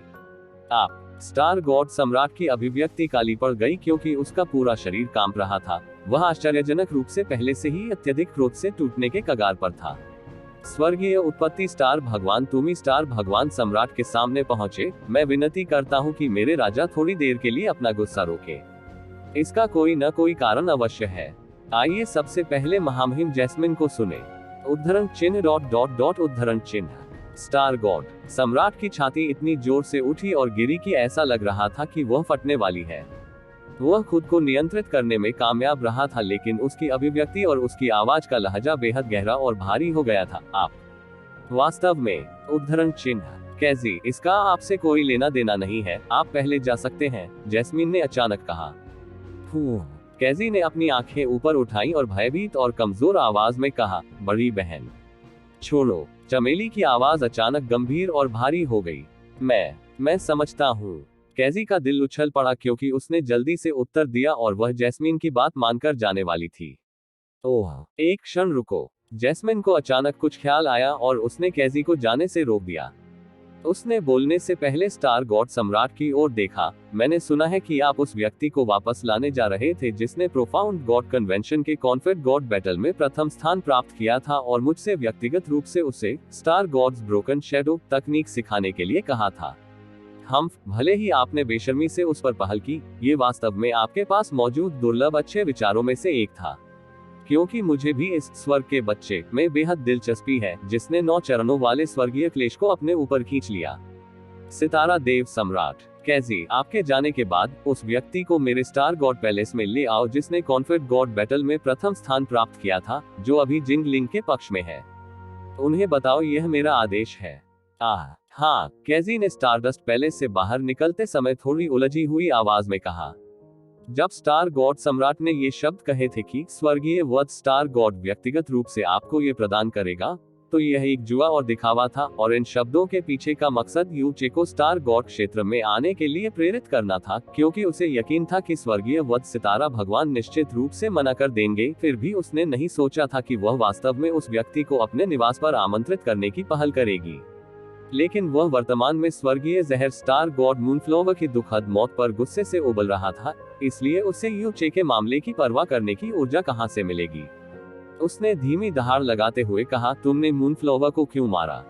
आप स्टार गॉड सम्राट की अभिव्यक्ति काली पड़ गई क्योंकि उसका पूरा शरीर कांप रहा था। वह आश्चर्यजनक रूप से पहले से ही अत्यधिक क्रोध से टूटने के कगार पर था। स्वर्गीय उत्पत्ति स्टार भगवान टूमी स्टार भगवान सम्राट के सामने पहुंचे। मैं विनती करता हूं कि मेरे राजा थोड़ी देर के लिए अपना गुस्सा रोके। इसका कोई न कोई कारण अवश्य है। आइए सबसे पहले महामहिम जैस्मिन को सुने। उद्धरण चिन्ह ... उद्धरण चिन्ह। स्टार गॉड सम्राट की छाती इतनी जोर से उठी और गिरी कि ऐसा लग रहा था कि वह फटने वाली है। वह खुद को नियंत्रित करने में कामयाब रहा था, लेकिन उसकी अभिव्यक्ति और उसकी आवाज का लहजा बेहद गहरा और भारी हो गया था। आप वास्तव में उद्धरण चिन्ह कैजी, इसका आपसे कोई लेना देना नहीं है, आप पहले जा सकते हैं, जैस्मीन ने अचानक कहा। कैजी ने अपनी आंखें ऊपर उठाई और भयभीत और कमजोर आवाज में कहा, बड़ी बहन छोड़ो। चमेली की आवाज अचानक गंभीर और भारी हो गई। मैं समझता हूँ। कैजी का दिल उछल पड़ा क्योंकि उसने जल्दी से उत्तर दिया और वह जैस्मीन की बात मानकर जाने वाली थी। ओह, एक क्षण रुको। जैस्मिन को अचानक कुछ ख्याल आया और उसने कैजी को जाने से रोक दिया। उसने बोलने से पहले स्टार गॉड सम्राट की ओर देखा। मैंने सुना है कि आप उस व्यक्ति को वापस लाने जा रहे थे जिसने प्रोफाउंड गॉड कन्वेंशन के कॉन्फेड गॉड बैटल में प्रथम स्थान प्राप्त किया था और मुझसे व्यक्तिगत रूप से उसे स्टार गॉड्स ब्रोकन शैडो तकनीक सिखाने के लिए कहा था। भले ही आपने बेशर्मी से उस पर पहल की, ये वास्तव में आपके पास मौजूद दुर्लभ अच्छे विचारों में से एक था। क्योंकि मुझे भी इस स्वर्ग के बच्चे में बेहद दिलचस्पी है जिसने 9 चरणों वाले स्वर्गीय क्लेश को अपने ऊपर खींच लिया। सितारा देव सम्राट कैजी, आपके जाने के बाद उस व्यक्ति को मेरे स्टार गॉड पैलेस में ले आओ जिसने कॉन्फेड गॉड बैटल में प्रथम स्थान प्राप्त किया था, जो अभी जिंगलिंग के पक्ष में है। उन्हें बताओ यह मेरा आदेश है। हाँ, कैजी ने स्टारडस्ट पैलेस से बाहर निकलते समय थोड़ी उलझी हुई आवाज में कहा। जब स्टार गॉड सम्राट ने ये शब्द कहे थे कि स्वर्गीय वध स्टार गॉड व्यक्तिगत रूप से आपको ये प्रदान करेगा, तो यह एक जुआ और दिखावा था और इन शब्दों के पीछे का मकसद यूचे को स्टार गॉड क्षेत्र में आने के लिए प्रेरित करना था, क्योंकि उसे यकीन था कि स्वर्गीय वध सितारा भगवान निश्चित रूप से मना कर देंगे। फिर भी उसने नहीं सोचा था कि वह वास्तव में उस व्यक्ति को अपने निवास पर आमंत्रित करने की पहल करेगी। लेकिन वह वर्तमान में स्वर्गीय जहर स्टार गॉड मूनफ्लोवर की दुखद मौत पर गुस्से से उबल रहा था, इसलिए उसे यूचे के मामले की परवाह करने की ऊर्जा कहां से मिलेगी। उसने धीमी दहाड़ लगाते हुए कहा, तुमने मूनफ्लोवर को क्यों मारा?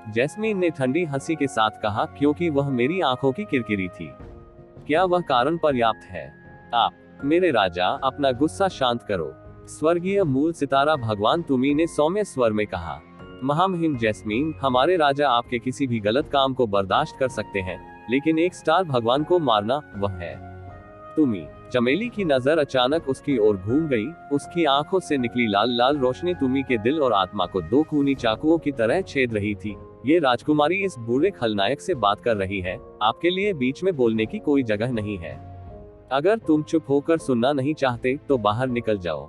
जैस्मीन ने ठंडी हंसी के साथ कहा, क्योंकि वह मेरी आंखों की किरकिरी थी। क्या वह कारण पर्याप्त है? आप मेरे राजा, अपना गुस्सा शांत करो। स्वर्गीय मूल सितारा भगवान तुमी ने सौम्य स्वर में कहा। महामहिम जैस्मीन, हमारे राजा आपके किसी भी गलत काम को बर्दाश्त कर सकते हैं, लेकिन एक स्टार भगवान को मारना, वह है तुमी। चमेली की नजर अचानक उसकी ओर घूम गई। उसकी आंखों से निकली लाल लाल रोशनी तुमी के दिल और आत्मा को 2 खूनी चाकुओं की तरह छेद रही थी। ये राजकुमारी इस बूढ़े खलनायक से बात कर रही है। आपके लिए बीच में बोलने की कोई जगह नहीं है। अगर तुम चुप होकर सुनना नहीं चाहते तो बाहर निकल जाओ।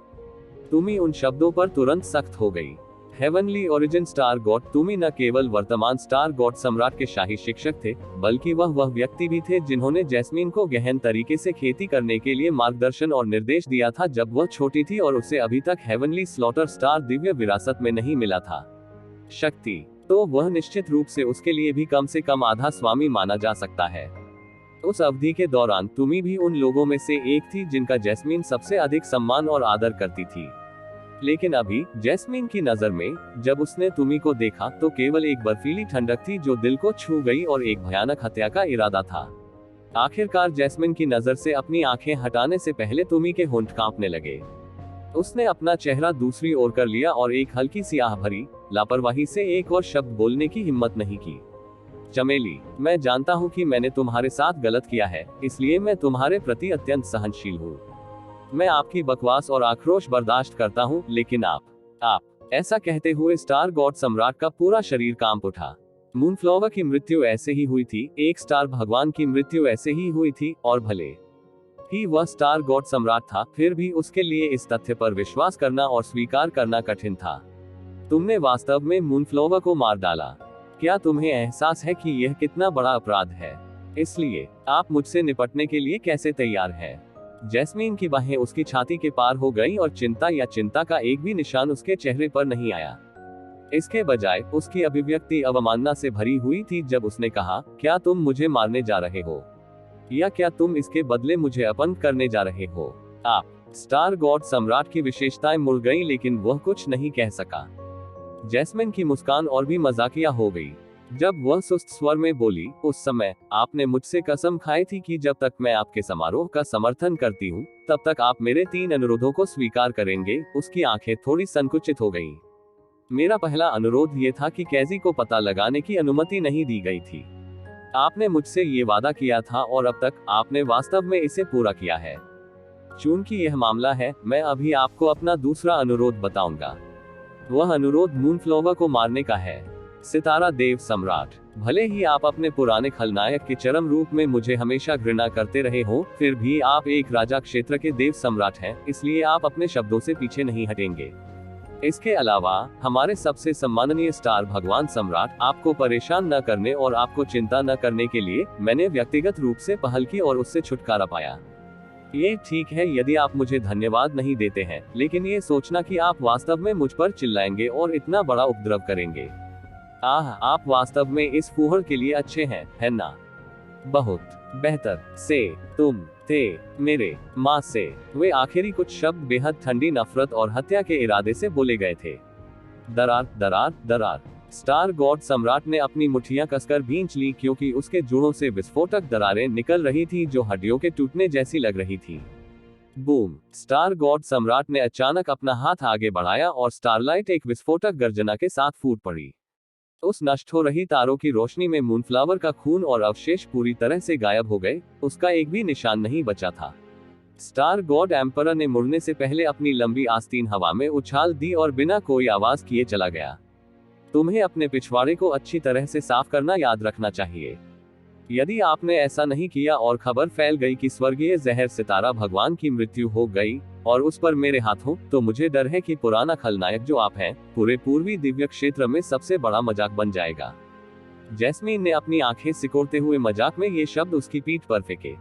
तुमी उन शब्दों पर तुरंत सख्त हो गई। हेवनली ओरिजिन स्टार गॉड तुमी न केवल वर्तमान स्टार गॉड सम्राट के शाही शिक्षक थे, बल्कि वह व्यक्ति भी थे जिन्होंने जैस्मीन को गहन तरीके से खेती करने के लिए मार्गदर्शन और निर्देश दिया था जब वह छोटी थी और उसे अभी तक हेवनली स्लॉटर स्टार दिव्य विरासत में नहीं मिला था। शक्ति तो वह निश्चित रूप से उसके लिए भी कम से कम आधा स्वामी माना जा सकता है। उस अवधि के दौरान तुमी भी उन लोगों में से एक थी जिनका जैस्मीन सबसे अधिक सम्मान और आदर करती थी। लेकिन अभी जैस्मीन की नजर में जब उसने तुमी को देखा तो केवल एक बर्फीली ठंडक थी जो दिल को छू गई और एक भयानक हत्या का इरादा था। आखिरकार जैस्मीन की नजर से अपनी आंखें हटाने से पहले तुमी के होंठ कांपने लगे। उसने अपना चेहरा दूसरी ओर कर लिया और एक हल्की सी आह भरी लापरवाही से एक और शब्द बोलने की हिम्मत नहीं की। चमेली, मैं जानता हूँ कि मैंने तुम्हारे साथ गलत किया है, इसलिए मैं तुम्हारे प्रति अत्यंत सहनशील हूँ। मैं आपकी बकवास और आक्रोश बर्दाश्त करता हूँ, लेकिन आप ऐसा कहते हुए स्टार गॉड सम्राट का पूरा शरीर कांप उठा। मूनफ्लोवर की मृत्यु ऐसे ही हुई थी, एक स्टार भगवान की मृत्यु ऐसे ही हुई थी, और भले ही वह स्टार गॉड सम्राट था, फिर भी उसके लिए इस तथ्य पर विश्वास करना और स्वीकार करना कठिन था। तुमने वास्तव में मूनफ्लोवर को मार डाला। क्या तुम्हें एहसास है कि यह कितना बड़ा अपराध है? इसलिए आप मुझसे निपटने के लिए कैसे तैयार हैं? जैस्मीन की बाहें उसकी छाती के पार हो गईं और चिंता का एक भी निशान उसके चेहरे पर नहीं आया। इसके बजाय उसकी अभिव्यक्ति अवमानना से भरी हुई थी जब उसने कहा, क्या तुम मुझे मारने जा रहे हो, या क्या तुम इसके बदले मुझे अपमान करने जा रहे हो? आप स्टार गॉड सम्राट की विशेषताएं मुड़ गईं, लेकिन वह कुछ नहीं कह सका। जैस्मिन की मुस्कान और भी मजाकिया हो गई जब वह सुस्त स्वर में बोली, उस समय आपने मुझसे कसम खाई थी कि जब तक मैं आपके समारोह का समर्थन करती हूँ, तब तक आप मेरे 3 अनुरोधों को स्वीकार करेंगे। उसकी आंखें थोड़ी संकुचित हो गईं। मेरा पहला अनुरोध ये था कि कैजी को पता लगाने की अनुमति नहीं दी गई थी। आपने मुझसे ये वादा किया था और अब तक आपने वास्तव में इसे पूरा किया है। चूंकि यह मामला है, मैं अभी आपको अपना दूसरा अनुरोध बताऊंगा। वह अनुरोध मूनफ्लोवर को मारने का है। सितारा देव सम्राट, भले ही आप अपने पुराने खलनायक के चरम रूप में मुझे हमेशा घृणा करते रहे हो, फिर भी आप एक राजा क्षेत्र के देव सम्राट हैं, इसलिए आप अपने शब्दों से पीछे नहीं हटेंगे। इसके अलावा हमारे सबसे सम्माननीय स्टार भगवान सम्राट, आपको परेशान न करने और आपको चिंता न करने के लिए मैंने व्यक्तिगत रूप से पहल की और उससे छुटकारा पाया। ये ठीक है यदि आप मुझे धन्यवाद नहीं देते हैं, लेकिन ये सोचना कि आप वास्तव में मुझ पर चिल्लाएंगे और इतना बड़ा उपद्रव करेंगे। आप वास्तव में इस फूहड़ के लिए अच्छे हैं, है ना? बहुत बेहतर से तुम थे मेरे माँ से। वे आखिरी कुछ शब्द बेहद ठंडी नफरत और हत्या के इरादे से बोले गए थे। दरार दरार दरार। स्टार गॉड सम्राट ने अपनी मुट्ठियां कसकर भींच ली क्योंकि उसके जुड़ों से विस्फोटक दरारें निकल रही थी जो हड्डियों के टूटने जैसी लग रही थी। बूम! स्टार गॉड सम्राट ने अचानक अपना हाथ आगे बढ़ाया और स्टारलाइट एक विस्फोटक गर्जना के साथ फूट पड़ी। उस नष्ट हो रही तारों की रोशनी में मूनफ्लावर का खून और अवशेष पूरी तरह से गायब हो गए, उसका एक भी निशान नहीं बचा था। स्टार गॉड एम्परर ने मुड़ने से पहले अपनी लंबी आस्तीन हवा में उछाल दी और बिना कोई आवाज किए चला गया। तुम्हें अपने पिछवाड़े को अच्छी तरह से साफ करना याद रखना चाहिए। यदि आपने ऐसा नहीं किया और खबर फैल गई कि स्वर्गीय जहर सितारा भगवान की मृत्यु हो गई और उस पर मेरे हाथ हो, तो मुझे डर है कि पुराना खलनायक जो आप हैं, पूरे पूर्वी दिव्य क्षेत्र में सबसे बड़ा मजाक बन जाएगा। जैस्मीन ने अपनी आंखें सिकोड़ते हुए मजाक में ये शब्द उसकी पीठ पर फेंके।